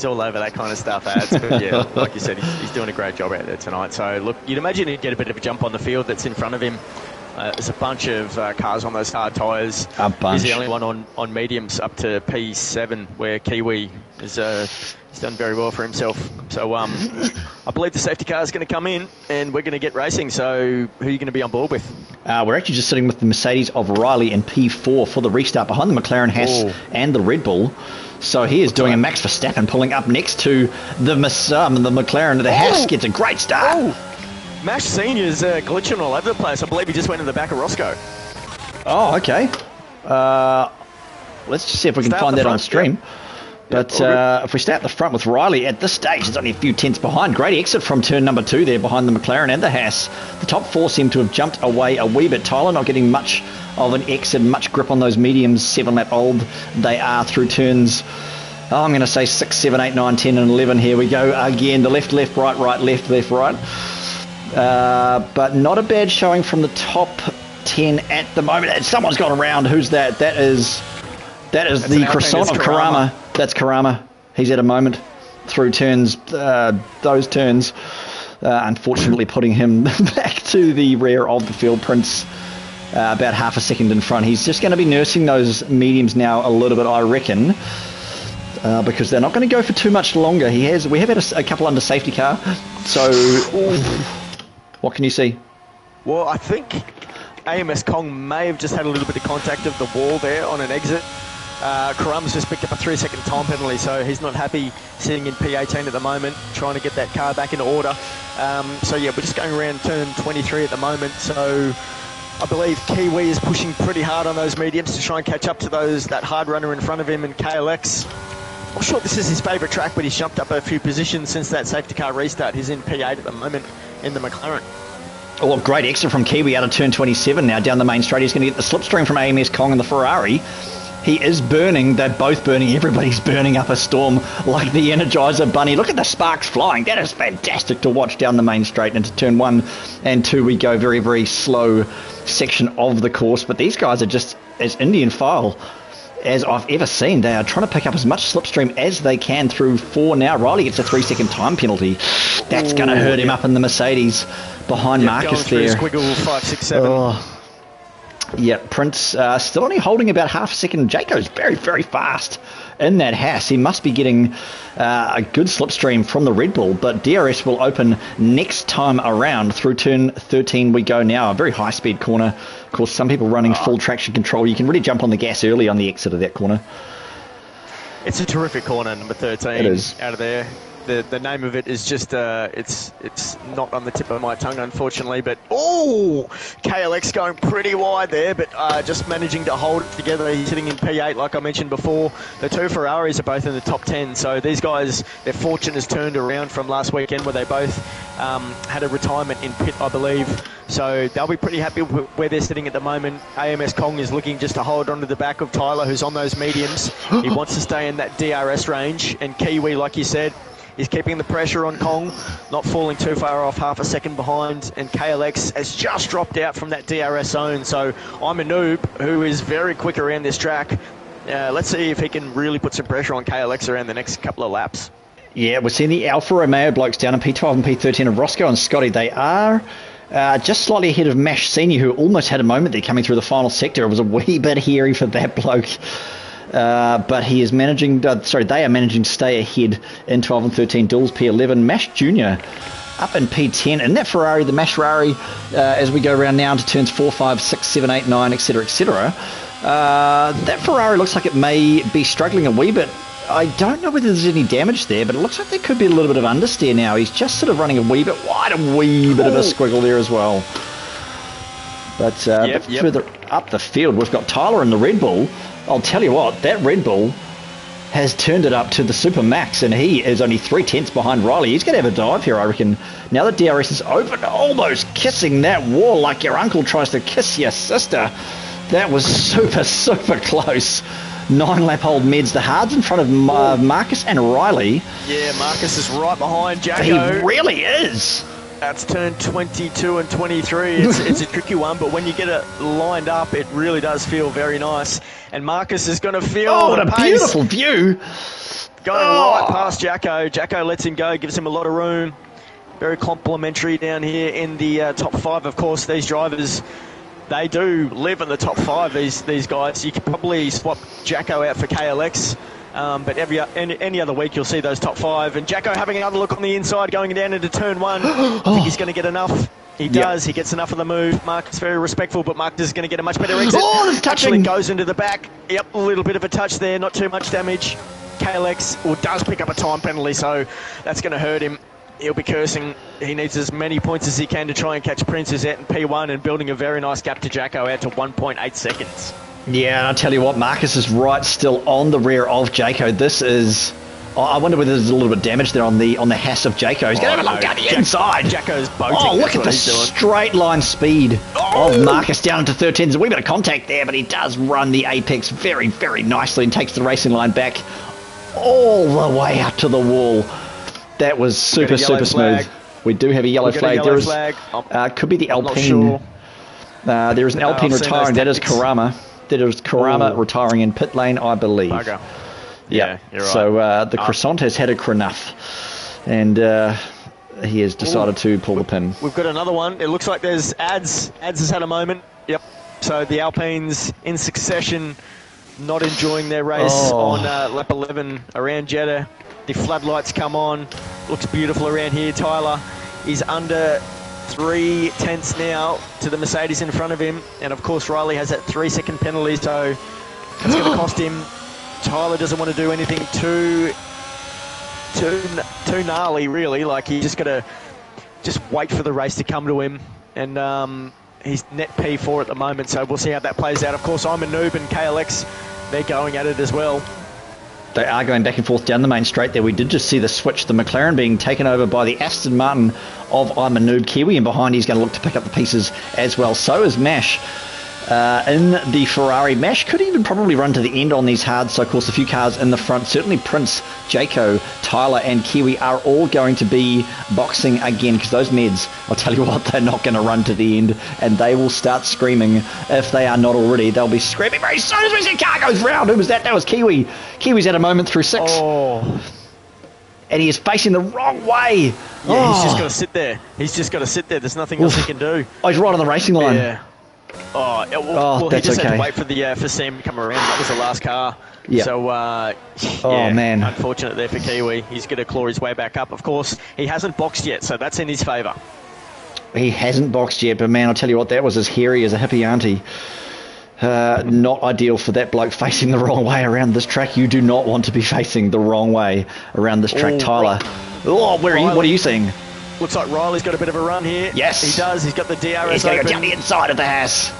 all over that kind of stuff, Ads. But yeah, like you said, he's doing a great job out there tonight. So look, you'd imagine he'd get a bit of a jump on the field that's in front of him. There's a bunch of cars on those hard tyres. A bunch. He's the only one on mediums up to P7, where Kiwi is he's done very well for himself. So I believe the safety car is going to come in, and we're going to get racing. So who are you going to be on board with? We're actually just sitting with the Mercedes of Riley in P4 for the restart behind the McLaren Haas and the Red Bull. So he is doing a Max Verstappen pulling up next to the McLaren. The Haas gets a great start. Mash Senior's glitching all over the place. I believe he just went in the back of Roscoe. Oh, okay. Let's just see if we can find that on stream. But if we stay at the front with Riley, at this stage, it's only a few tenths behind. Great exit from turn number 2 there behind the McLaren and the Haas. The top 4 seem to have jumped away a wee bit. Tyler not getting much of an exit, much grip on those mediums. 7-lap old they are through turns. I'm going to say 6, 7, 8, 9, 10 and 11. Here we go again. The left, right, left, right. But not a bad showing from the top 10 at the moment. Someone's got around. Who's that? That is the croissant of Karama. That's Karama. He's at a moment through turns, those turns, unfortunately putting him back to the rear of the field. Prince about half a second in front. He's just going to be nursing those mediums now a little bit, I reckon, because they're not going to go for too much longer. We have had a couple under safety car. So, what can you see? Well, I think AMS Kong may have just had a little bit of contact of the wall there on an exit. Karama's just picked up a 3-second time penalty, so he's not happy sitting in P18 at the moment, trying to get that car back into order. So yeah, we're just going around turn 23 at the moment. So I believe Kiwi is pushing pretty hard on those mediums to try and catch up to that hard runner in front of him in KLX. I'm sure this is his favourite track, but he's jumped up a few positions since that safety car restart. He's in P8 at the moment in the McLaren. Oh, great exit from Kiwi out of turn 27 now down the main straight. He's going to get the slipstream from AMS Kong and the Ferrari. He is burning. They're both burning. Everybody's burning up a storm like the Energizer Bunny. Look at the sparks flying. That is fantastic to watch down the main straight. Into turn 1 and 2 we go. Very, very slow section of the course. But these guys are just as Indian file as I've ever seen. They are trying to pick up as much slipstream as they can through 4 now. Riley gets a 3-second time penalty. That's going to hurt him up in the Mercedes behind Marcus there. Squiggle 5, 6, 7. Oh. Yeah, Prince still only holding about half a second. Jaco's very, very fast in that Haas. He must be getting a good slipstream from the Red Bull, but DRS will open next time around. Through turn 13 we go now. A very high-speed corner. Of course, some people running full traction control. You can really jump on the gas early on the exit of that corner. It's a terrific corner, number 13. It is. Out of there. The name of it is just, it's not on the tip of my tongue, unfortunately, but, KLX going pretty wide there, but just managing to hold it together. He's sitting in P8, like I mentioned before. The 2 Ferraris are both in the top 10, so these guys, their fortune has turned around from last weekend where they both had a retirement in pit, I believe. So they'll be pretty happy with where they're sitting at the moment. AMS Kong is looking just to hold on to the back of Tyler, who's on those mediums. He wants to stay in that DRS range, and Kiwi, like you said, is keeping the pressure on Kong, not falling too far off, half a second behind, and KLX has just dropped out from that DRS zone. So I'm a noob who is very quick around this track. Let's see if he can really put some pressure on KLX around the next couple of laps. Yeah, we're seeing the Alfa Romeo blokes down in P12 and P13 of Roscoe and Scotty. They are just slightly ahead of Mash Senior, who almost had a moment there coming through the final sector. It was a wee bit hairy for that bloke. But he is managing, they are managing to stay ahead in 12 and 13. Duels P11. Mash Jr. up in P10. And that Ferrari, the Mash Ferrari, as we go around now into turns 4, 5, 6, 7, 8, 9, etc., etc. That Ferrari looks like it may be struggling a wee bit. I don't know whether there's any damage there, but it looks like there could be a little bit of understeer now. He's just sort of running a wee bit wide, a wee bit of a squiggle there as well. But further up the field, we've got Tyler in the Red Bull. I'll tell you what, that Red Bull has turned it up to the super max, and he is only 3/10 behind Riley. He's going to have a dive here, I reckon. Now that DRS is open, almost kissing that wall like your uncle tries to kiss your sister. That was super, super close. 9-lap-old Meds. The hard's in front of Marcus and Riley. Yeah, Marcus is right behind Jacko. He really is. That's turn 22 and 23. It's a tricky one, but when you get it lined up, it really does feel very nice. And Marcus is going to feel what a pace. Beautiful view. Going right past Jacko. Jacko lets him go, gives him a lot of room. Very complimentary down here in the top 5. Of course, these drivers, they do live in the top 5, these guys. You could probably swap Jacko out for KLX. But any other week you'll see those top 5. And Jacko having another look on the inside, going down into turn 1. I think he's going to get enough. He does. He gets enough of the move. Marcus very respectful, but Marcus is going to get a much better exit. There's touching. Actually goes into the back. Yep, a little bit of a touch there. Not too much damage. KLX does pick up a time penalty, so that's going to hurt him. He'll be cursing. He needs as many points as he can to try and catch Princess out in P1 and building a very nice gap to Jacko out to 1.8 seconds. Yeah, and I'll tell you what, Marcus is right still on the rear of Jacko. This is... I wonder whether there's a little bit of damage there on the Haas of Jacko. He's going to have a look down the inside. Jacko's boating. Oh, look at the straight line speed of Marcus down into 13. There's a wee bit of contact there, but he does run the apex very, very nicely and takes the racing line back all the way out to the wall. That was super, super smooth. We do have a yellow flag. There is, could be the Alpine. There is an Alpine retiring. That is Karama. That is Karama retiring in pit lane, I believe. Okay. Yeah, you're right. So the Croissant has had a cranuff, and he has decided to pull the pin. We've got another one. It looks like there's Ads. Ads has had a moment. Yep. So the Alpines in succession, not enjoying their race on lap 11 around Jeddah. The floodlights come on. Looks beautiful around here. Tyler is under 3/10 now to the Mercedes in front of him, and of course Riley has that 3-second penalty, so that's going to cost him. Tyler doesn't want to do anything too gnarly, really. Like, he's just got to just wait for the race to come to him, and he's net P4 at the moment, so we'll see how that plays out. Of course, I'm a noob, and KLX, they're going at it as well. They are going back and forth down the main straight there. We did just see the switch, the McLaren being taken over by the Aston Martin of I'm a Noob Kiwi, and behind he's going to look to pick up the pieces as well. So is Mash. in the Ferrari. Mash could even probably run to the end on these hards, so of course a few cars in the front. Certainly Prince, Jaco, Tyler and Kiwi are all going to be boxing again, because those meds, I'll tell you what, they're not going to run to the end, and they will start screaming. If they are not already, they'll be screaming very soon as we see car goes round. Who was that? That was Kiwi. Kiwi's at a moment through 6. Oh. And he is facing the wrong way. Yeah, he's just got to sit there. He's just got to sit there. There's nothing else he can do. Oh, he's right on the racing line. Yeah. Well, he just okay. had to wait for Sam to come around. That was the last car. Yep. So, man. Unfortunate there for Kiwi. He's going to claw his way back up. Of course, he hasn't boxed yet, so that's in his favour. He hasn't boxed yet, but man, I'll tell you what, that was as hairy as a hippie auntie. Not ideal for that bloke facing the wrong way around this track. You do not want to be facing the wrong way around this track, Tyler. Oh, what are you seeing? Looks like Riley's got a bit of a run here. Yes. He does. He's got the DRS He's going to open. go down the inside of the Haas.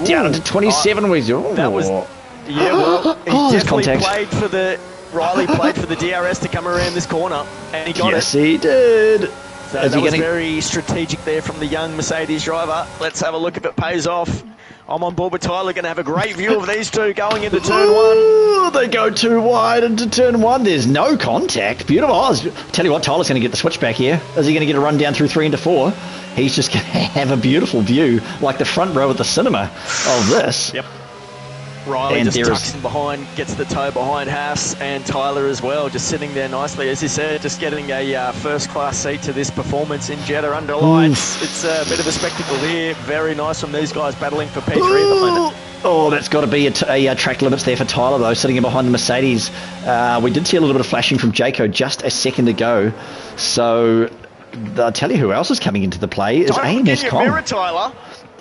Down to 27 wheels. That was... Yeah, well, he definitely played for the... Riley played for the DRS to come around this corner, and he got it. Yes, he did. So that was very strategic there from the young Mercedes driver. Let's have a look if it pays off. I'm on board with Tyler. Going to have a great view of these two going into turn 1. They go too wide into turn 1. There's no contact. Beautiful. Tell you what, Tyler's going to get the switchback here. Is he going to get a run down through 3 into 4? He's just going to have a beautiful view, like the front row at the cinema of this. Yep. Riley just tucks in behind, gets the toe behind Haas, and Tyler as well, just sitting there nicely. As you said, just getting a first-class seat to this performance in Jeddah under lights. It's a bit of a spectacle here. Very nice from these guys battling for P3 at the moment. Oh, that's got to be a track limits there for Tyler, though, sitting in behind the Mercedes. We did see a little bit of flashing from Jaco just a second ago. So, I'll tell you who else is coming into the play is AMS Kong. Mirror, Tyler.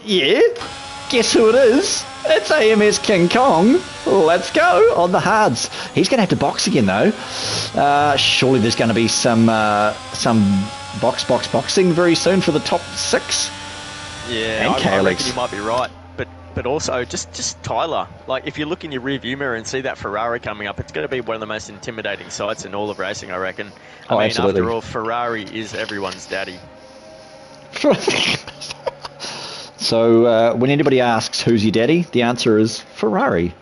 Yeah. Guess who it is? It's AMS King Kong. Let's go on the hards. He's going to have to box again, though. Surely there's going to be some boxing very soon for the top 6. Yeah, I reckon you might be right. But also, just Tyler. Like, if you look in your rearview mirror and see that Ferrari coming up, it's going to be one of the most intimidating sights in all of racing, I reckon. I mean, absolutely. After all, Ferrari is everyone's daddy. So when anybody asks who's your daddy, the answer is Ferrari.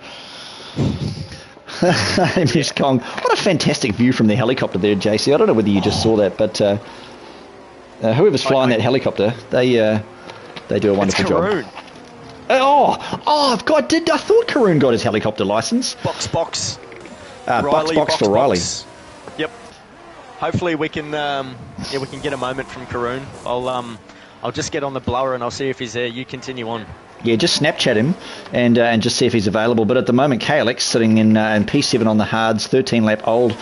Miss Kong. What a fantastic view from the helicopter there, JC. I don't know whether you just saw that, but whoever's flying that helicopter, they do a wonderful job. I thought Karoon got his helicopter license. Box. Riley, box for Riley. Yep. Hopefully we can get a moment from Karoon. I'll just get on the blower and I'll see if he's there. You continue on. Yeah, just Snapchat him and just see if he's available. But at the moment, KLX sitting in P7 on the hards, 13 lap old.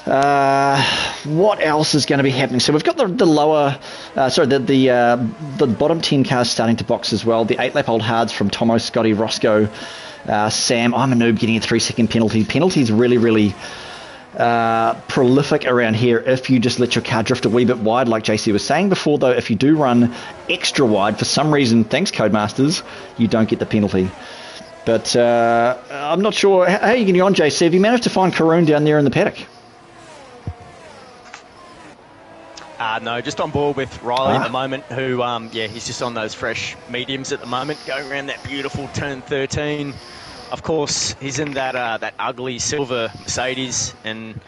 What else is going to be happening? So we've got the lower, the bottom 10 cars starting to box as well. The 8 lap old hards from Tomo, Scotty, Roscoe, Sam. I'm a noob getting a 3-second penalty. Penalties really prolific around here if you just let your car drift a wee bit wide, like JC was saying before. Though if you do run extra wide for some reason, thanks Codemasters, you don't get the penalty. But I'm not sure how are you getting on, JC. Have you managed to find Karoon down there in the paddock? No, just on board with Riley at the moment, who, he's just on those fresh mediums at the moment, going around that beautiful turn 13. Of course, he's in that ugly silver Mercedes, and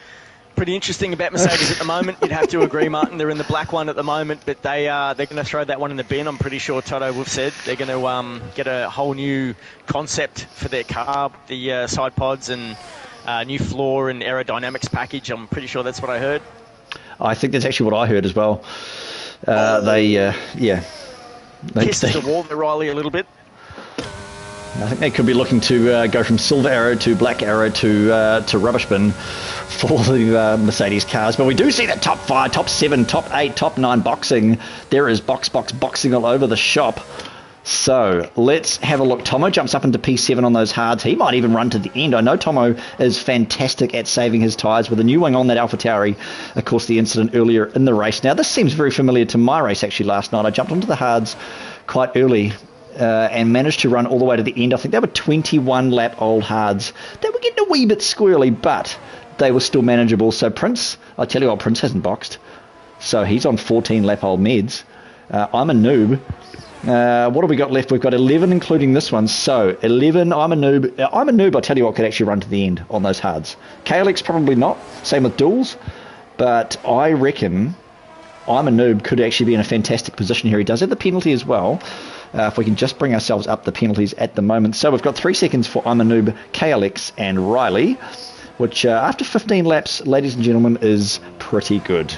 pretty interesting about Mercedes at the moment. You'd have to agree, Martin. They're in the black one at the moment, but they're going to throw that one in the bin. I'm pretty sure Toto would have said they're going to get a whole new concept for their car, the side pods and new floor and aerodynamics package. I'm pretty sure that's what I heard. I think that's actually what I heard as well. They kissed the wall there, Riley, a little bit. I think they could be looking to go from silver arrow to black arrow to rubbish bin for the Mercedes cars. But we do see that top 5, top 7, top 8, top 9 boxing. There is boxing all over the shop. So let's have a look. Tomo jumps up into P7 on those hards. He might even run to the end. I know Tomo is fantastic at saving his tyres with a new wing on that AlphaTauri. Of course, the incident earlier in the race. Now, this seems very familiar to my race actually last night. I jumped onto the hards quite early and managed to run all the way to the end. I think they were 21 lap old hards. They were getting a wee bit squirrely, but they were still manageable. So Prince, I tell you what, Prince hasn't boxed. So he's on 14 lap old meds. I'm a noob. What have we got left? We've got 11, including this one. So 11. I'm a noob. I tell you what, could actually run to the end on those hards. KLX probably not. Same with duels. But I reckon I'm a noob could actually be in a fantastic position here. He does have the penalty as well. If we can just bring ourselves up the penalties at the moment. So we've got 3 seconds for I'm a noob, KLX, and Riley, which after 15 laps, ladies and gentlemen, is pretty good.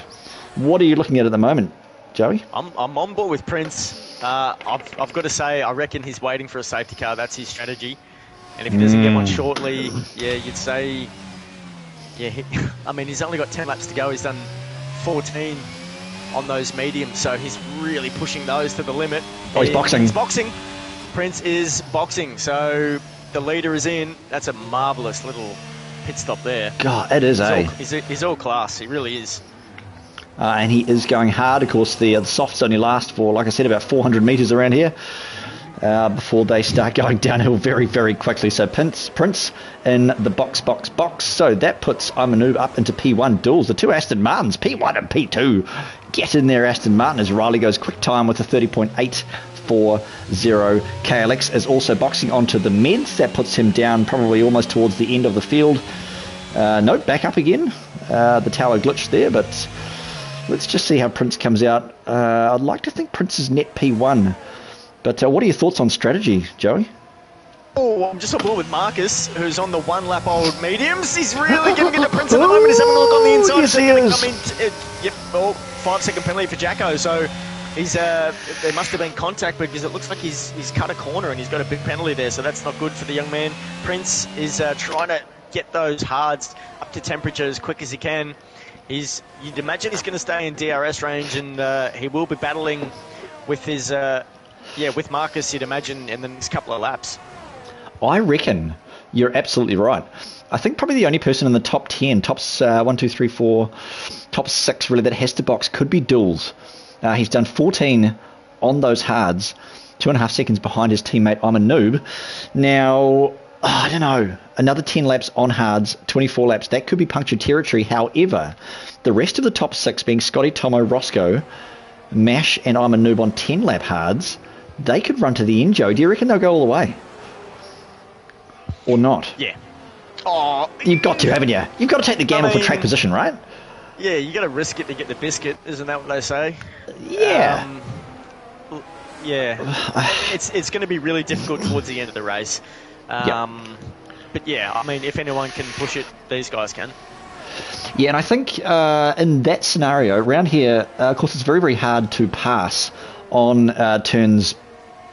What are you looking at the moment, Joey? I'm on board with Prince. I've got to say, I reckon he's waiting for a safety car. That's his strategy. And if he doesn't get one shortly, yeah, you'd say, yeah, I mean, he's only got 10 laps to go. He's done 14 on those mediums, so he's really pushing those to the limit. Oh, he's boxing. He's boxing. Prince is boxing, so the leader is in. That's a marvellous little pit stop there. God, it is, He's all class. He really is. And he is going hard. Of course, the softs only last for, like I said, about 400 metres around here before they start going downhill very, very quickly. So Prince in the box. So that puts Imanu up into P1 duels. The 2 Aston Martins, P1 and P2. Get in there, Aston Martin, as Riley goes quick time with a 30.840. KLX is also boxing onto the meds. That puts him down probably almost towards the end of the field. Nope, back up again. The tower glitched there, but let's just see how Prince comes out. I'd like to think Prince is net P1. But what are your thoughts on strategy, Joey? Oh, I'm just on board with Marcus, who's on the 1 lap old mediums. He's really giving it to Prince at the moment. He's having a look on the inside. Yes, he is. Yep, well, 5-second penalty for Jacko. So he's there must have been contact because it looks like he's cut a corner and he's got a big penalty there. So that's not good for the young man. Prince is trying to get those hards up to temperature as quick as he can. You'd imagine he's going to stay in DRS range, and he will be battling with his with Marcus, you'd imagine, in the next couple of laps. I reckon you're absolutely right. I think probably the only person in the top 10, top 1, 2, 3, 4, top 6 really that has to box could be Duels. He's done 14 on those hards, 2.5 seconds behind his teammate I'm a Noob. Now, I don't know, another 10 laps on hards, 24 laps, that could be punctured territory. However, the rest of the top 6 being Scotty, Tomo, Roscoe, Mash and I'm a Noob on 10 lap hards, they could run to the end, Joe. Do you reckon they'll go all the way? Or not? Yeah. Oh, you've got to, haven't you? You've got to take the gamble for track position, right? Yeah, you got to risk it to get the biscuit, isn't that what they say? Yeah. It's going to be really difficult towards the end of the race. But yeah, I mean, if anyone can push it, these guys can. Yeah, and I think in that scenario, around here, of course, it's very, very hard to pass on turns,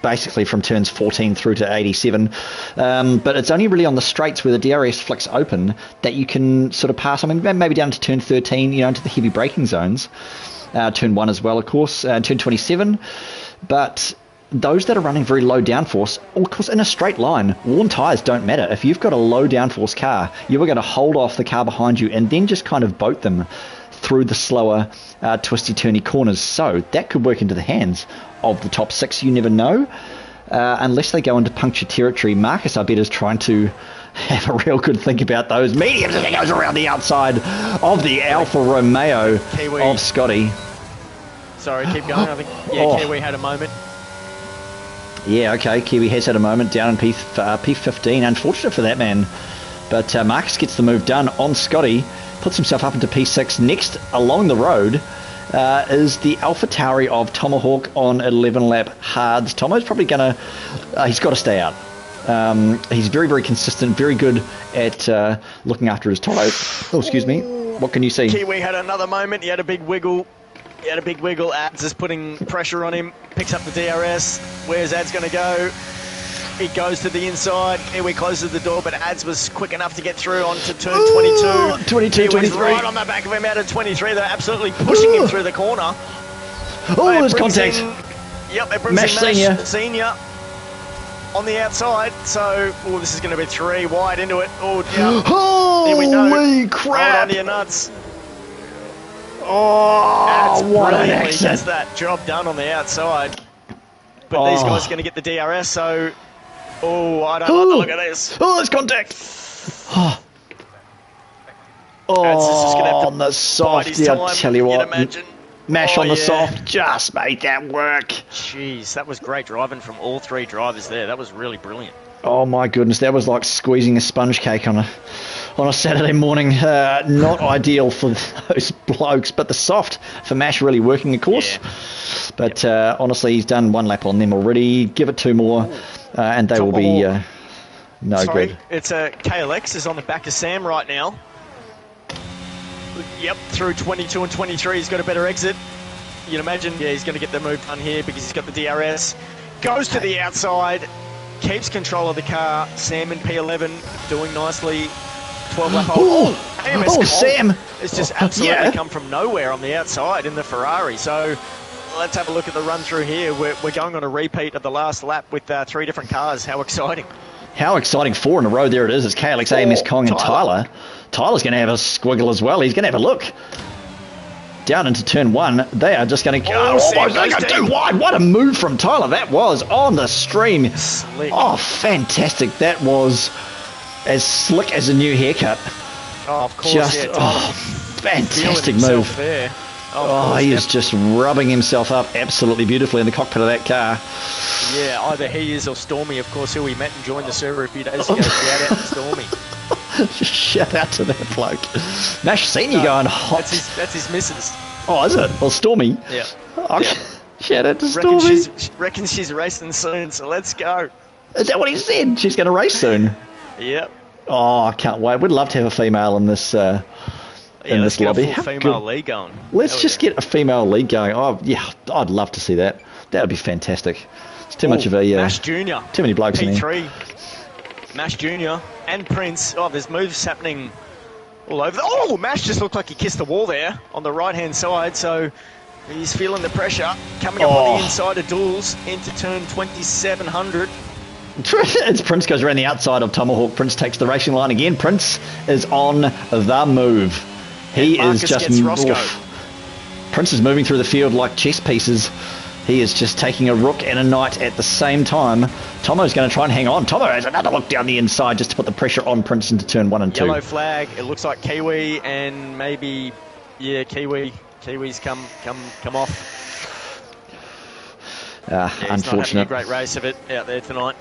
basically from turns 14 through to 87. But it's only really on the straights where the DRS flicks open that you can sort of pass. I mean, maybe down to turn 13, into the heavy braking zones. Turn 1 as well, of course, turn 27. But those that are running very low downforce, of course, in a straight line, worn tyres don't matter. If you've got a low downforce car, you are going to hold off the car behind you and then just kind of boat them through the slower, twisty-turny corners. So that could work into the hands of the top 6. You never know, unless they go into puncture territory. Marcus, I bet, is trying to have a real good think about those mediums as he goes around the outside of the Alfa Romeo Kiwi. Of Scotty. Sorry, keep going. I think Kiwi had a moment. Yeah, okay, Kiwi has had a moment down in P15. Unfortunate for that man. But Marcus gets the move done on Scotty, puts himself up into P6. Next, along the road, is the Alpha Tauri of Tomahawk on 11-lap hards. Tomo's probably going to... he's got to stay out. He's very, very consistent, very good at looking after his tyres. Oh, excuse me. What can you see? Kiwi had another moment. He had a big wiggle. Ads is putting pressure on him. Picks up the DRS. Where's Ads going to go? He goes to the inside. Kiwi closes the door, but Ads was quick enough to get through onto turn 22. 22, Kiwi's 23. right on the back of him out of 23. They're absolutely pushing him through the corner. Oh, there's contact. It brings Mash in Mash Senior on the outside. So, this is going to be 3 wide into it. Here we go. Holy crap. Hold on to your nuts. Oh, what an gets accident. that job done on the outside. But these guys are going to get the DRS, so... I don't like the look of this. Oh, there's contact. Ads is just going to have to on the bide his softy, time, I tell you what. Imagine. Mash on the soft, just made that work. Jeez, that was great driving from all three drivers there. That was really brilliant. Oh my goodness, that was like squeezing a sponge cake on a Saturday morning. Not ideal for those blokes, but the soft for Mash really working, of course. Yeah. But honestly, he's done 1 lap on them already. Give it 2 more, and they will be good. It's KLX is on the back of Sam right now. Yep, through 22 and 23, he's got a better exit. You'd imagine, he's going to get the move done here because he's got the DRS. Goes to the outside, keeps control of the car. Sam in P11 doing nicely. 12 lap hold. Sam! It's just absolutely come from nowhere on the outside in the Ferrari. So let's have a look at the run through here. We're going on a repeat of the last lap with 3 different cars. How exciting. How exciting, 4 in a row. There it is. It's KLX, AMS, Kong, and Tyler. Tyler's going to have a squiggle as well. He's going to have a look. Down into turn 1. They are just going to go. They're going too wide. What a move from Tyler. That was on the stream. Slick. Oh, fantastic. That was as slick as a new haircut. Oh, of course. Fantastic move. There. He is just rubbing himself up absolutely beautifully in the cockpit of that car. Yeah, either he is or Stormy, of course, who we met and joined the server a few days ago. Shout out to Stormy. Shout out to that bloke. Mash Senior going hot. That's his missus. Oh, is it? Well, Stormy. Yeah. Shout out to Stormy. Reckons she's racing soon, so let's go. Is that what he said? She's going to race soon. Yep. Oh, I can't wait. We'd love to have a female in this in this lobby. Let's get a female league going. Let's just get a female league going. Oh, yeah, I'd love to see that. That would be fantastic. It's too much of a... Mash Jr. Too many blokes in there. P3. Mash Jr. and Prince. Oh, there's moves happening all over. Oh, Mash just looked like he kissed the wall there on the right-hand side, so he's feeling the pressure. Coming up on the inside of Duels into turn 2700. As Prince goes around the outside of Tomahawk, Prince takes the racing line again. Prince is on the move. He is just... Prince is moving through the field like chess pieces. He is just taking a rook and a knight at the same time. Tomo's going to try and hang on. Tomo has another look down the inside just to put the pressure on Prince into turn 1 and 2. Yellow flag. It looks like Kiwi and maybe, Kiwi's come off. Unfortunate. He's not having a great race of it out there tonight.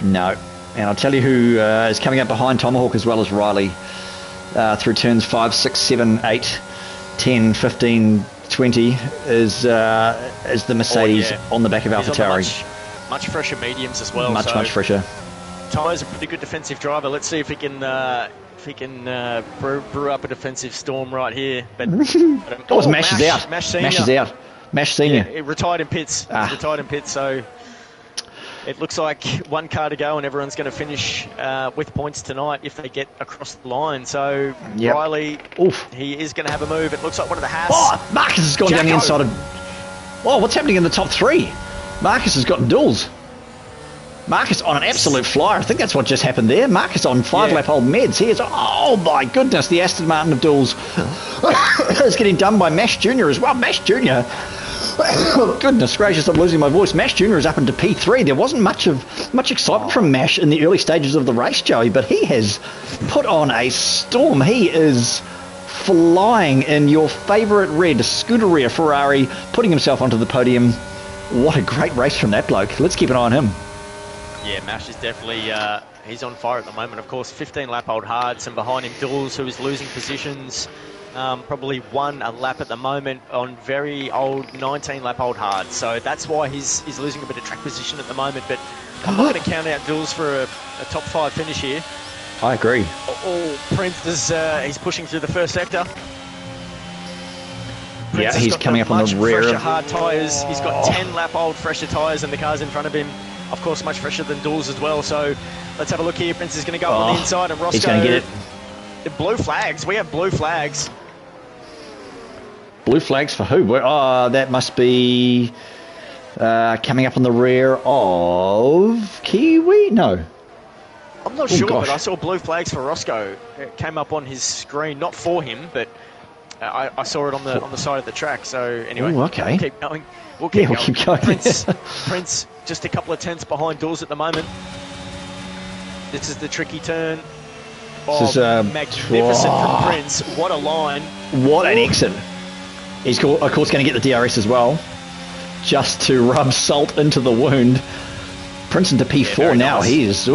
No. And I'll tell you who is coming up behind Tomahawk as well as Riley through turns 5, 6, 7, 8, 10, 15, 20 is the Mercedes on the back of AlphaTauri. Much fresher mediums as well. Much fresher. Ty's a pretty good defensive driver. Let's see if he can brew up a defensive storm right here. But Mash is out. Mash Senior. Mash is out. Mash Senior. Yeah, he retired in pits. So it looks like 1 car to go, and everyone's going to finish with points tonight if they get across the line. So Riley, he is going to have a move. It looks like one of the Haas. Oh, Marcus has gone down the inside of... Oh, what's happening in the top 3? Marcus has got duels. Marcus on an absolute flyer. I think that's what just happened there. Marcus on 5-lap-old meds. He is... Oh, my goodness. The Aston Martin of duels is getting done by Mash Jr. as well. Mash Jr. Goodness gracious, I'm losing my voice. Mash Jr. is up into P3. There wasn't much excitement from Mash in the early stages of the race, Joey, but he has put on a storm. He is flying in your favourite red Scuderia Ferrari, putting himself onto the podium. What a great race from that bloke. Let's keep an eye on him. Yeah, Mash is definitely... he's on fire at the moment. Of course, 15-lap-old Hards, and behind him Duels, who is losing positions. Probably won a lap at the moment on very old 19-lap-old Hards. So that's why he's losing a bit of track position at the moment. But I'm not going to count out Duels for a top 5 finish here. I agree. Prince is he's pushing through the first sector. Prince he's coming up on the rear. Fresher hard tyres. He's got 10-lap-old fresher tyres, and the cars in front of him, of course, much fresher than Duels as well. So let's have a look here. Prince is going to go on the inside, and Roscoe... He's going to get it. Blue flags. We have blue flags. Blue flags for who? That must be coming up on the rear of Kiwi? No. I'm not sure, but I saw blue flags for Roscoe. It came up on his screen, not for him, but I saw it on the side of the track. So anyway, okay. We'll keep going. We'll keep going. Prince, Prince, just a couple of tenths behind Duels at the moment. This is the tricky turn. This is magnificent from Prince. What a line. What an exit. He's, of course, going to get the DRS as well, just to rub salt into the wound. Prince into P4 now. Nice.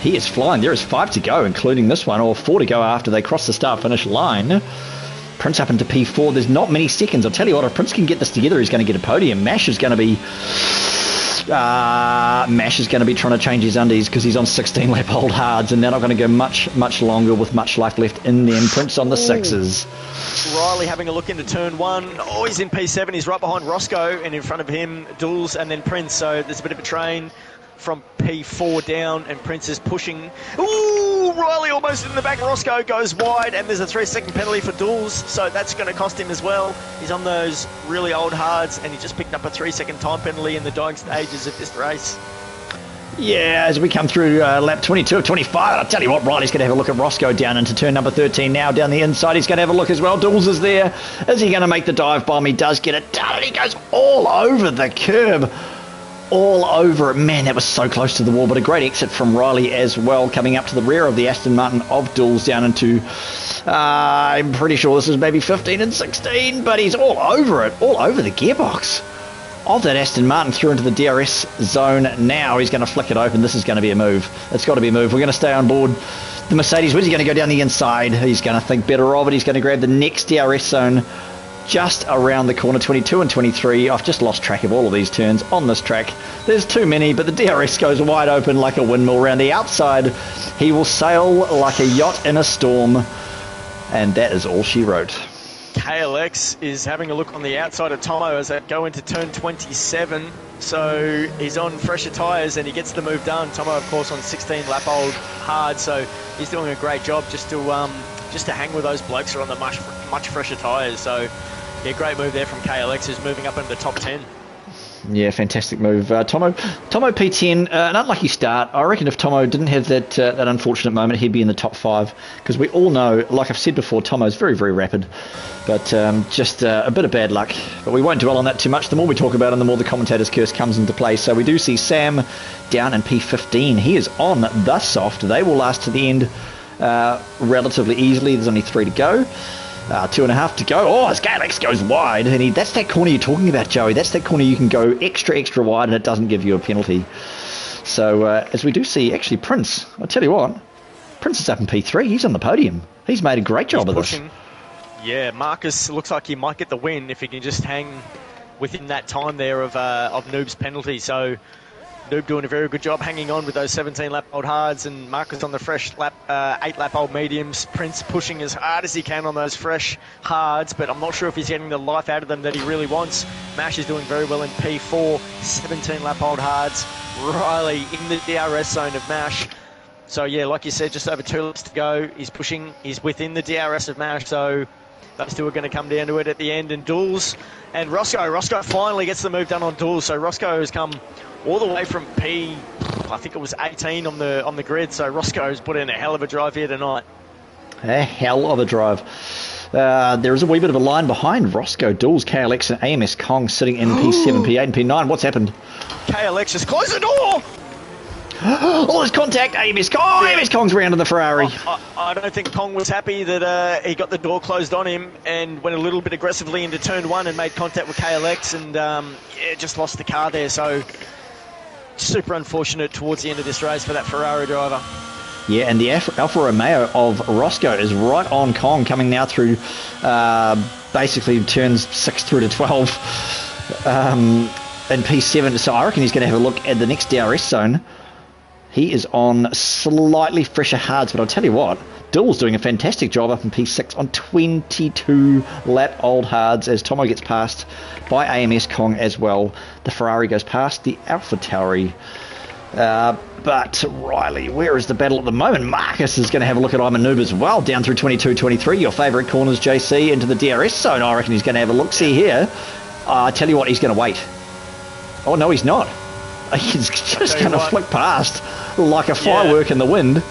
He is flying. There is 5 to go, including this one, or 4 to go after they cross the start-finish line. Prince up into P4. There's not many seconds. I'll tell you what, if Prince can get this together, he's going to get a podium. Mash is going to be trying to change his undies because he's on 16 lap old hards, and they're not going to go much longer with much life left in them. Prince on the 6s. Riley having a look into turn 1. Oh, he's in P7. He's right behind Roscoe, and in front of him, Dools and then Prince. So there's a bit of a train from P4 down, and Prince is pushing. Ooh, Riley almost in the back. Roscoe goes wide, and there's a 3-second penalty for Dools, so that's going to cost him as well. He's on those really old hards, and he just picked up a 3-second time penalty in the dying stages of this race. Yeah, as we come through lap 22 of 25, I'll tell you what, Riley's going to have a look at Roscoe down into turn number 13 now. Down the inside, he's going to have a look as well. Dools is there. Is he going to make the dive bomb? He does get it done, and he goes all over the curb. All over it. Man, that was so close to the wall, but a great exit from Riley as well, coming up to the rear of the Aston Martin of Dools down into, I'm pretty sure this is maybe 15 and 16, but he's all over it, all over the gearbox of that Aston Martin through into the DRS zone now. He's going to flick it open. This is going to be a move. It's got to be a move. We're going to stay on board the Mercedes. Where's he going to go down the inside? He's going to think better of it. He's going to grab the next DRS zone just around the corner, 22 and 23. I've just lost track of all of these turns on this track. There's too many, but the DRS goes wide open like a windmill around the outside. He will sail like a yacht in a storm, and that is all she wrote. KLX is having a look on the outside of Tomo as they go into turn 27. So he's on fresher tyres and he gets the move done. Tomo, of course, on 16 lap old hard, so he's doing a great job just to hang with those blokes who are on the much fresher tyres. So yeah, great move there from KLX, who's moving up into the top 10. Yeah, fantastic move. Tomo P10, an unlucky start. I reckon if Tomo didn't have that unfortunate moment, he'd be in the top 5. Because we all know, like I've said before, Tomo's very, very rapid. But just a bit of bad luck. But we won't dwell on that too much. The more we talk about him, the more the commentator's curse comes into play. So we do see Sam down in P15. He is on the soft. They will last to the end relatively easily. There's only 3 to go. 2.5 to go. Oh, as KLX goes wide, and that's that corner you're talking about, Joey. That's that corner you can go extra wide, and it doesn't give you a penalty. So as we do see, actually, Prince. I'll tell you what, Prince is up in P3. He's on the podium. He's made a great job of this. Yeah, Marcus looks like he might get the win if he can just hang within that time there of Noob's penalty. So Noob doing a very good job hanging on with those 17 lap old hards, and Marcus on the fresh 8 lap old mediums. Prince pushing as hard as he can on those fresh hards, but I'm not sure if he's getting the life out of them that he really wants. Mash is doing very well in P4, 17 lap old hards. Riley in the DRS zone of Mash. So yeah, like you said, just over 2 laps to go. He's pushing, he's within the DRS of Mash, so those two are going to come down to it at the end. And Dools and Roscoe finally gets the move done on Dools. So Roscoe has come all the way from I think it was 18 on the grid. So Roscoe's put in a hell of a drive here tonight. A hell of a drive. There is a wee bit of a line behind Roscoe, Dools, KLX and AMS Kong sitting in P7, P8 and P9. What's happened? KLX just closed the door! Oh, there's contact. AMS Kong! Yeah. AMS Kong's round to the Ferrari. I don't think Kong was happy that he got the door closed on him and went a little bit aggressively into turn 1 and made contact with KLX and just lost the car there. So super unfortunate towards the end of this race for that Ferrari driver. Yeah, and the Alfa Romeo of Roscoe is right on Kong, coming now through basically turns 6 through to 12 in P7. So I reckon he's going to have a look at the next DRS zone. He is on slightly fresher hards, but I'll tell you what, Dill's doing a fantastic job up in P6 on 22 lap old hards as Tomo gets passed by AMS Kong as well. The Ferrari goes past the Alpha Tauri. But Riley, where is the battle at the moment? Marcus is going to have a look at Noob as well, down through 22-23. Your favourite corners, JC, into the DRS zone. I reckon he's going to have a look-see here. I tell you what, he's going to wait. Oh, no, he's not. He's just going to flick past like a firework in the wind.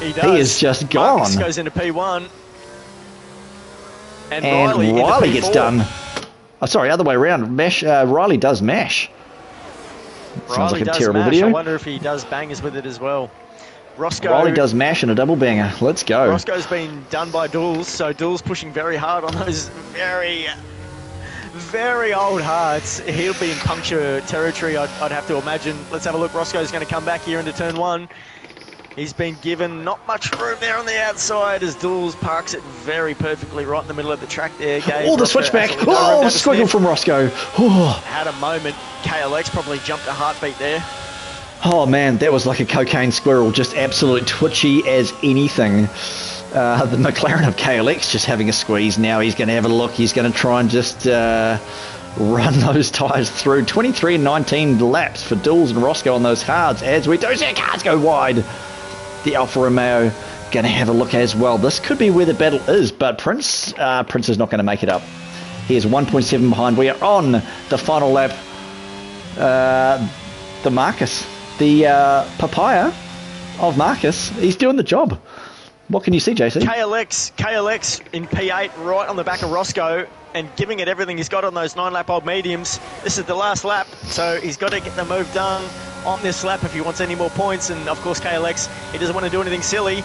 He does. He is just gone. Marcus goes into P1. And Riley gets done. Oh, sorry, other way around. Riley does mash. Sounds like a terrible mash. video. I wonder if he does bangers with it as well. Riley does mash and a double banger. Let's go. Roscoe's been done by Dools, so Dools pushing very hard on those very very old hearts. He'll be in puncture territory, I'd have to imagine. Let's have a look. Roscoe's going to come back here into turn 1. He's been given not much room there on the outside as Dools parks it very perfectly right in the middle of the track there. The switchback. Oh, squiggle from Roscoe. Oh. Had a moment. KLX probably jumped a heartbeat there. Oh, man, that was like a cocaine squirrel, just absolutely twitchy as anything. The McLaren of KLX just having a squeeze now. He's going to have a look. He's going to try and just run those tyres through. 23 and 19 laps for Dools and Roscoe on those hards as we do see cars go wide. The Alfa Romeo going to have a look as well. This could be where the battle is, but Prince is not going to make it up. He is 1.7 behind. We are on the final lap. The Marcus, the papaya of Marcus, he's doing the job. What can you see, JC? KLX in P8 right on the back of Roscoe and giving it everything he's got on those 9-lap old mediums. This is the last lap, so he's got to get the move done on this lap if he wants any more points. And of course KLX, he doesn't want to do anything silly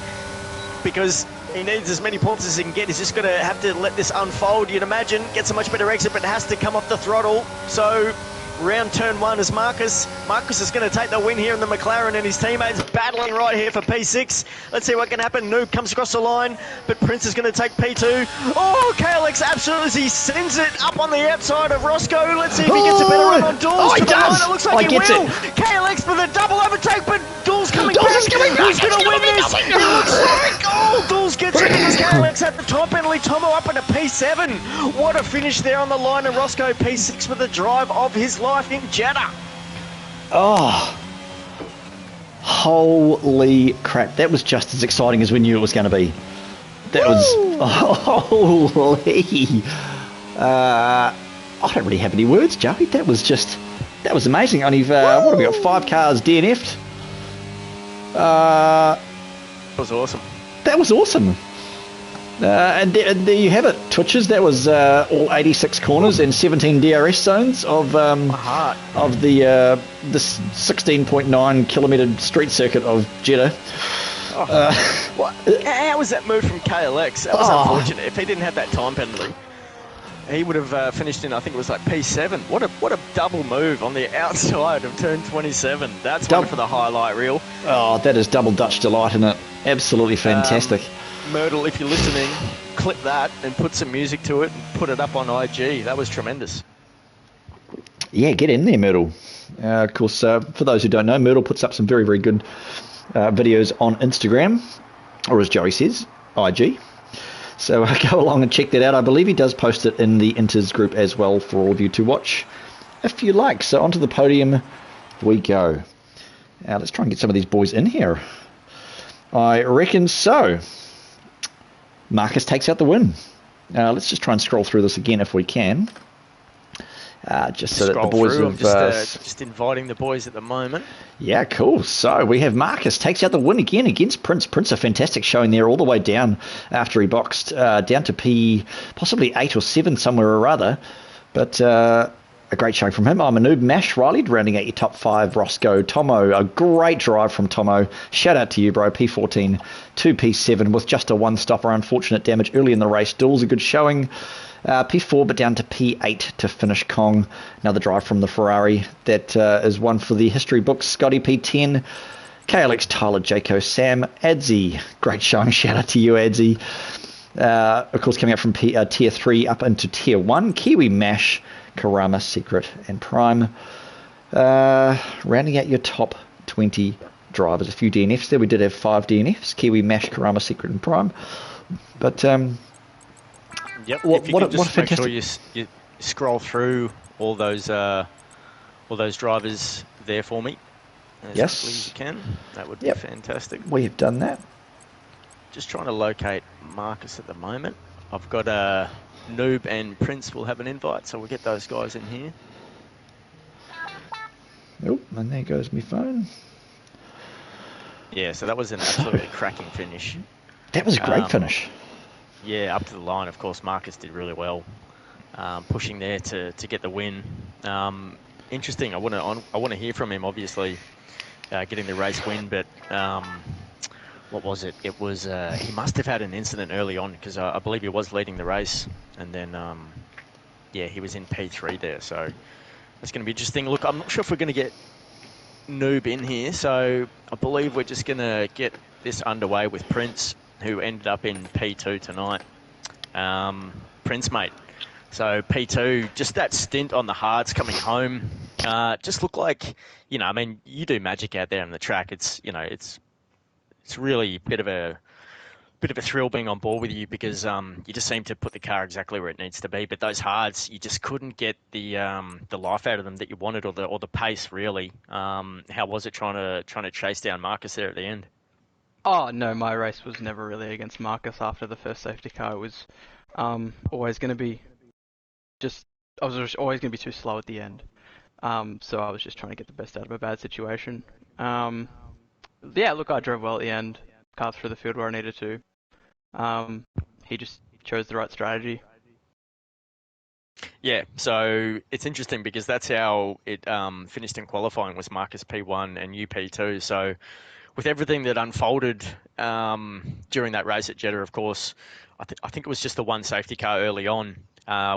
because he needs as many points as he can get. He's just going to have to let this unfold, you'd imagine. Gets a much better exit, but has to come off the throttle. So round turn 1 is Marcus. Marcus is going to take the win here in the McLaren, and his teammates battling right here for P6. Let's see what can happen. Noob comes across the line, but Prince is going to take P2. Oh, KLX absolutely sends it up on the outside of Roscoe. Let's see if he gets a better run on Dools. Oh, he does! It looks like he will. KLX for the double overtake, but Dools coming back. Who's going to win this? It looks like, Dools gets it because KLX at the top penalty. Tomo up into P7. What a finish there on the line, and Roscoe P6 with the drive of his life in Jeddah. Oh, holy crap. That was just as exciting as we knew it was going to be. That was, holy. I don't really have any words, Joey. That was amazing. Only, what have we got? 5 cars DNF'd. That was awesome. That was awesome. And there you have it, Twitches. That was all 86 corners and 17 DRS zones of the 16.9 kilometre street circuit of Jeddah. How was that move from KLX? That was unfortunate. If he didn't have that time penalty, he would have finished in, I think it was like P7. What a double move on the outside of turn 27. That's one for the highlight reel. Oh, that is double Dutch delight, isn't it? Absolutely fantastic. Myrtle, if you're listening, clip that and put some music to it and put it up on IG. That was tremendous. Yeah, get in there, Myrtle. Of course, for those who don't know, Myrtle puts up some very, very good videos on Instagram, or as Joey says, IG. So go along and check that out. I believe he does post it in the Inters group as well for all of you to watch, if you like. So onto the podium we go. Now let's try and get some of these boys in here. I reckon so. Marcus takes out the win. Let's just try and scroll through this again if we can. Just so that the boys have... just inviting the boys at the moment. Yeah, cool. So we have Marcus takes out the win again against Prince. Prince, a fantastic showing there all the way down after he boxed down to P possibly 8 or 7 somewhere or other. But a great showing from him. I'm a noob. Mash Riley rounding out your top 5. Roscoe. Tomo, a great drive from Tomo. Shout out to you, bro. P14 to P7 with just a 1-stopper. Unfortunate damage early in the race. Dools a good showing. P4 but down to P8 to finish Kong. Another drive from the Ferrari. That is one for the history books. Scotty P10. KLX, Tyler, Jaco, Sam, Adzi. Great showing. Shout out to you, Adzi. Of course, coming up from Tier 3 up into Tier 1. Kiwi, Mash, Karama, Secret, and Prime. Rounding out your top 20 drivers. A few DNFs there. We did have 5 DNFs. Kiwi, Mash, Karama, Secret, and Prime. But... Yep. If you could just make sure you scroll through all those drivers there for me as quickly as you can, that would be fantastic. We have done that. Just trying to locate Marcus at the moment. I've got Noob and Prince will have an invite, so we'll get those guys in here. Oh, and there goes my phone. Yeah, so that was an absolutely cracking finish. That was a great finish. Yeah, up to the line, of course, Marcus did really well, pushing there to get the win. Interesting. I want to hear from him. Obviously, getting the race win, but what was it? It was he must have had an incident early on because I believe he was leading the race, and then yeah, he was in P3 there. So it's going to be interesting. Look, I'm not sure if we're going to get Noob in here, so I believe we're just going to get this underway with Prince, who ended up in P2 tonight. Prince, mate. So P2, just that stint on the hards coming home, just looked like, I mean, you do magic out there on the track. It's really a bit of a thrill being on board with you because you just seem to put the car exactly where it needs to be. But those hards, you just couldn't get the life out of them that you wanted, or the pace really. How was it trying to chase down Marcus there at the end? Oh no, my race was never really against Marcus after the first safety car. It was always going to be just I was just always going to be too slow at the end. So I was just trying to get the best out of a bad situation. Yeah, look, I drove well at the end, car through the field where I needed to. He just chose the right strategy. Yeah, so it's interesting because that's how it finished in qualifying, was Marcus P1 and you P2. So with everything that unfolded during that race at Jeddah, of course, I think it was just the one safety car early on,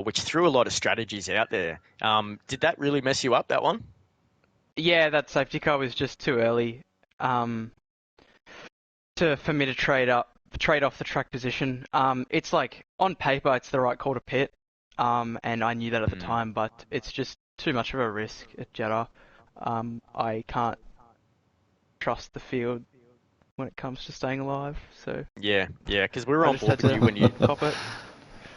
which threw a lot of strategies out there. Did that really mess you up, that one? Yeah, that safety car was just too early for me to trade off the track position. It's like on paper, it's the right call to pit, and I knew that at the time, but it's just too much of a risk at Jeddah. I can't trust the field when it comes to staying alive, so Yeah, because we were I on just had board with to you when you cop it.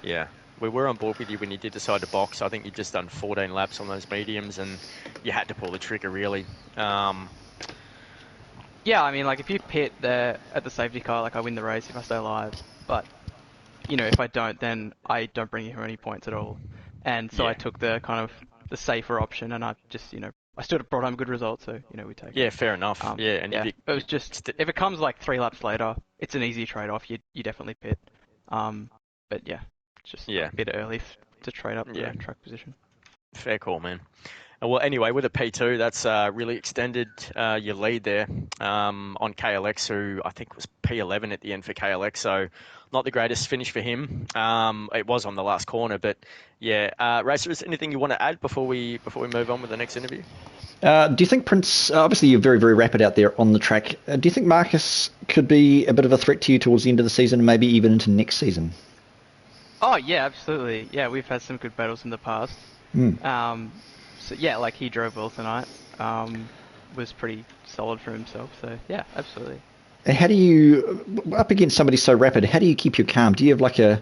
Yeah, we were on board with you when you did decide to box. I think you'd just done 14 laps on those mediums, and you had to pull the trigger, really. Yeah, I mean, like if you pit there at the safety car, like I win the race if I stay alive. But if I don't, then I don't bring home any points at all. And so I Yeah, took the kind of the safer option, and I just I still brought home good results, so we take yeah, it. fair enough. Yeah, and Yeah, it was just if it comes like 3 laps later, it's an easy trade-off. You definitely pit. But yeah, it's just yeah, a bit early to trade up the yeah, track position. fair call, man. Well, anyway, with a P2, that's really extended your lead there on KLX, who I think was P11 at the end for KLX. So not the greatest finish for him. It was on the last corner, but yeah. Racer, is there anything you want to add before we move on with the next interview? Do you think Prince? Obviously, you're very, very rapid out there on the track. Do you think Marcus could be a bit of a threat to you towards the end of the season, and maybe even into next season? Oh yeah, absolutely. Yeah, we've had some good battles in the past. So yeah, like he drove well tonight. Was pretty solid for himself. So yeah, absolutely. And how do you, up against somebody so rapid, how do you keep your calm? Do you have like a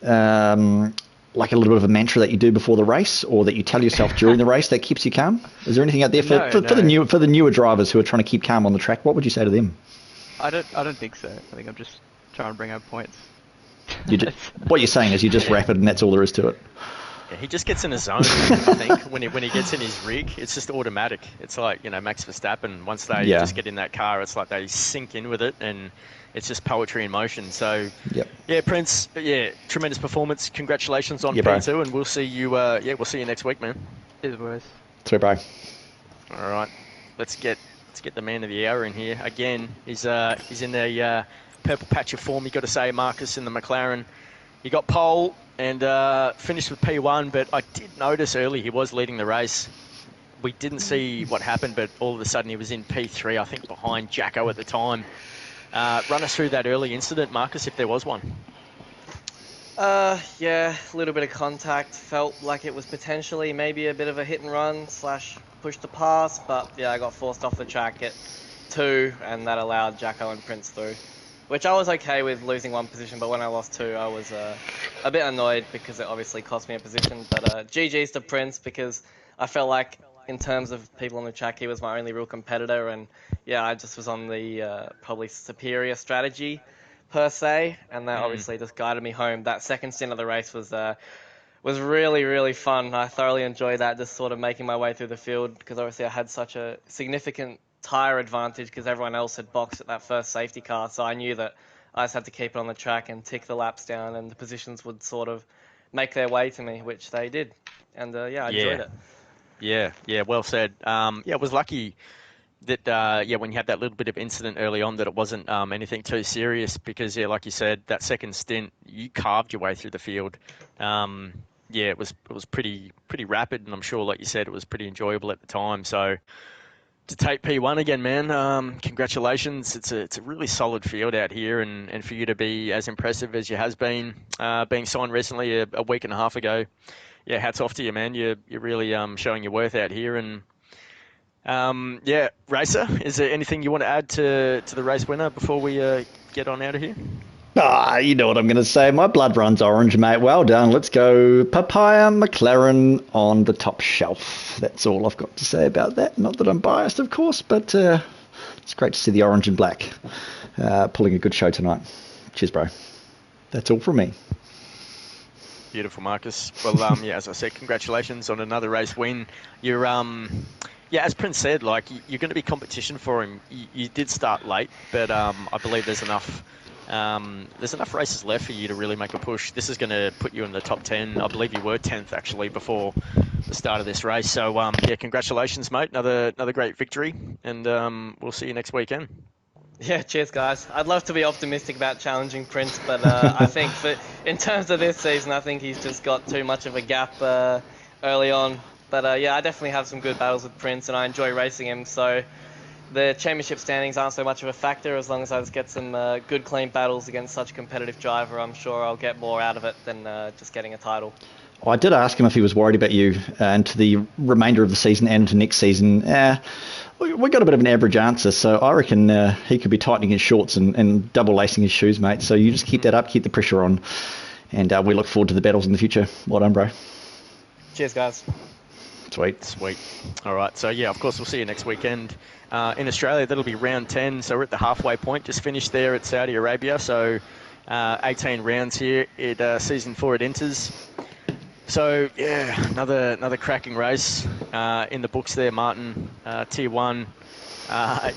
little bit of a mantra that you do before the race, or that you tell yourself during the race that keeps you calm? Is there anything out there No, for no. the newer drivers who are trying to keep calm on the track? What would you say to them? I don't think so. I think I'm just trying to bring home points. What you're saying is you're just rapid, and that's all there is to it. Yeah, he just gets in a zone, I think, when he gets in his rig. It's just automatic. It's like, Max Verstappen, once they Yeah. just get in that car, it's like they sink in with it, and it's just poetry in motion. So, Yep. yeah, Prince, yeah, tremendous performance. Congratulations on Yeah, bro. P2, and we'll see you, we'll see you next week, man. Is worse. So, bro. All right, let's get the man of the hour in here. Again, he's in a purple patch of form, you got to say, Marcus, in the McLaren. He got pole and finished with P1, but I did notice early he was leading the race. We didn't see what happened, but all of a sudden he was in P3, I think behind Jacko at the time. Run us through that early incident, Marcus, if there was one. Yeah, a little bit of contact. Felt like it was potentially maybe a bit of a hit and run / push to pass, but yeah, I got forced off the track at 2, and that allowed Jacko and Prince through. Which I was okay with losing 1 position, but when I lost 2, I was a bit annoyed because it obviously cost me a position. But GG's to Prince, because I felt like in terms of people on the track, he was my only real competitor, and yeah, I just was on the probably superior strategy per se, and that obviously just guided me home. That second stint of the race was really, really fun. I thoroughly enjoyed that, just sort of making my way through the field, because obviously I had such a significant tyre advantage because everyone else had boxed at that first safety car, so I knew that I just had to keep it on the track and tick the laps down, and the positions would sort of make their way to me, which they did. And yeah, I enjoyed it. Yeah, well said. Yeah, it was lucky that when you had that little bit of incident early on, that it wasn't anything too serious, because yeah, like you said, that second stint you carved your way through the field. yeah, it was pretty rapid, and I'm sure, like you said, it was pretty enjoyable at the time. So to take P1 again, man, congratulations. It's a really solid field out here, and for you to be as impressive as you has been, being signed recently a week and a half ago. Yeah, hats off to you, man. You're really showing your worth out here, and yeah, Racer, is there anything you want to add to the race winner before we get on out of here? You know what I'm going to say. My blood runs orange, mate. Well done. Let's go Papaya McLaren on the top shelf. That's all I've got to say about that. Not that I'm biased, of course, but it's great to see the orange and black pulling a good show tonight. Cheers, bro. That's all from me. Beautiful, Marcus. Well, yeah, as I said, congratulations on another race win. You're, yeah, as Prince said, like you're going to be competition for him. You did start late, but I believe there's enough races left for you to really make a push. This is going to put you in the top 10. I believe you were 10th actually before the start of this race. So yeah, congratulations, mate. Another great victory, and we'll see you next weekend. Yeah, cheers, guys. I'd love to be optimistic about challenging Prince, but I think in terms of this season, I think he's just got too much of a gap early on. But yeah, I definitely have some good battles with Prince, and I enjoy racing him. So the championship standings aren't so much of a factor as long as I just get some good, clean battles against such a competitive driver. I'm sure I'll get more out of it than just getting a title. I did ask him if he was worried about you into the remainder of the season and into next season. We got a bit of an average answer, so I reckon he could be tightening his shorts and double lacing his shoes, mate. So you just keep that up, keep the pressure on, and we look forward to the battles in the future. Well done, bro. Cheers, guys. Sweet. All right. So yeah, of course we'll see you next weekend in Australia. That'll be round 10. So we're at the halfway point. Just finished there at Saudi Arabia. So 18 rounds here at season 4 at Inters. So yeah, another cracking race in the books there, Martin. Tier 1.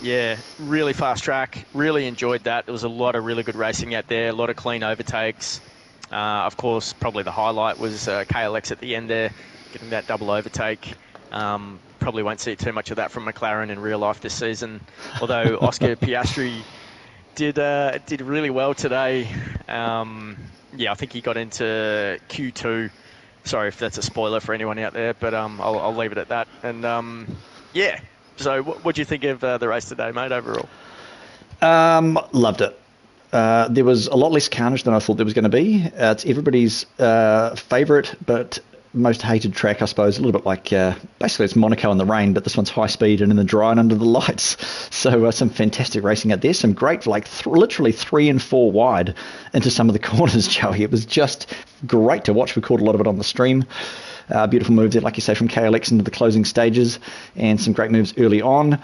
Yeah, really fast track. Really enjoyed that. There was a lot of really good racing out there. A lot of clean overtakes. Of course, probably the highlight was KLX at the end there, getting that double overtake. Probably won't see too much of that from McLaren in real life this season. Although Oscar Piastri did really well today. Yeah, I think he got into Q2. Sorry if that's a spoiler for anyone out there, but I'll leave it at that. And yeah, so what do you think of the race today, mate, overall? Loved it. There was a lot less carnage than I thought there was going to be. It's everybody's favourite, but most hated track, I suppose. A little bit like, basically it's Monaco in the rain, but this one's high speed and in the dry and under the lights. So some fantastic racing out there. Some great, like literally 3 and 4 wide into some of the corners, Joey. It was just great to watch. We caught a lot of it on the stream. Beautiful moves there, like you say, from KLX into the closing stages, and some great moves early on.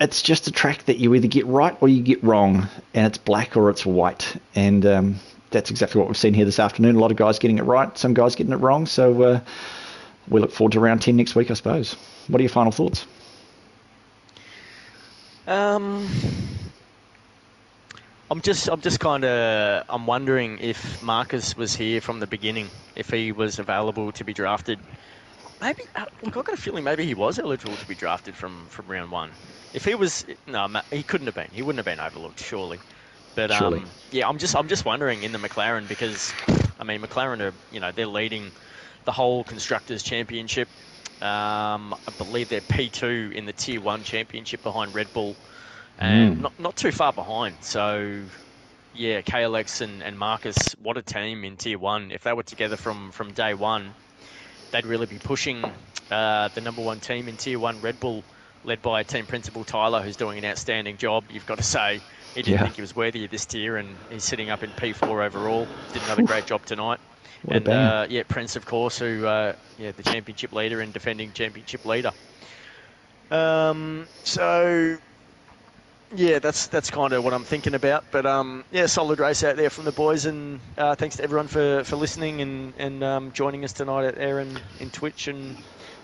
It's just a track that you either get right or you get wrong, and it's black or it's white. And that's exactly what we've seen here this afternoon. A lot of guys getting it right, some guys getting it wrong. So we look forward to round 10 next week, I suppose. What are your final thoughts? I'm wondering if Marcus was here from the beginning, if he was available to be drafted. Maybe, look, I've got a feeling maybe he was eligible to be drafted from round 1. If he was, no, he couldn't have been. He wouldn't have been overlooked, surely. But Surely. yeah, I'm just wondering in the McLaren, because I mean McLaren are, they're leading the whole constructors championship. I believe they're P2 in the Tier 1 championship behind Red Bull, and not too far behind. So yeah, KLX and Marcus, what a team in Tier 1. If they were together from day one, they'd really be pushing the number 1 team in Tier 1, Red Bull, led by team principal Tyler, who's doing an outstanding job. You've got to say, he didn't think he was worthy of this tier, and he's sitting up in P4 overall. Did another great job tonight. And yeah, Prince, of course, who the championship leader and defending championship leader. So yeah, that's kind of what I'm thinking about. But yeah, solid race out there from the boys, and thanks to everyone for listening and joining us tonight out there in Twitch. And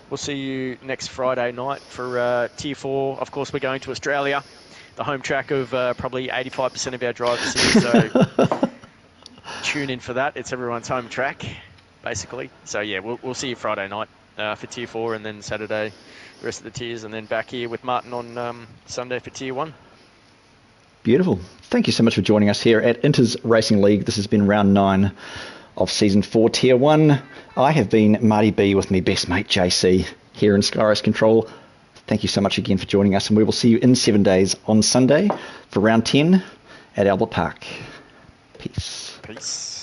we'll see you next Friday night for Tier 4. Of course, we're going to Australia, the home track of probably 85% of our drivers here. So tune in for that. It's everyone's home track, basically. So yeah, we'll see you Friday night for Tier 4, and then Saturday, the rest of the tiers, and then back here with Martin on Sunday for Tier 1. Beautiful. Thank you so much for joining us here at Inters Racing League. This has been round 9 of Season 4, Tier 1. I have been Marty B with me best mate JC here in Skyrace Control. Thank you so much again for joining us, and we will see you in 7 days on Sunday for round 10 at Albert Park. Peace. Peace.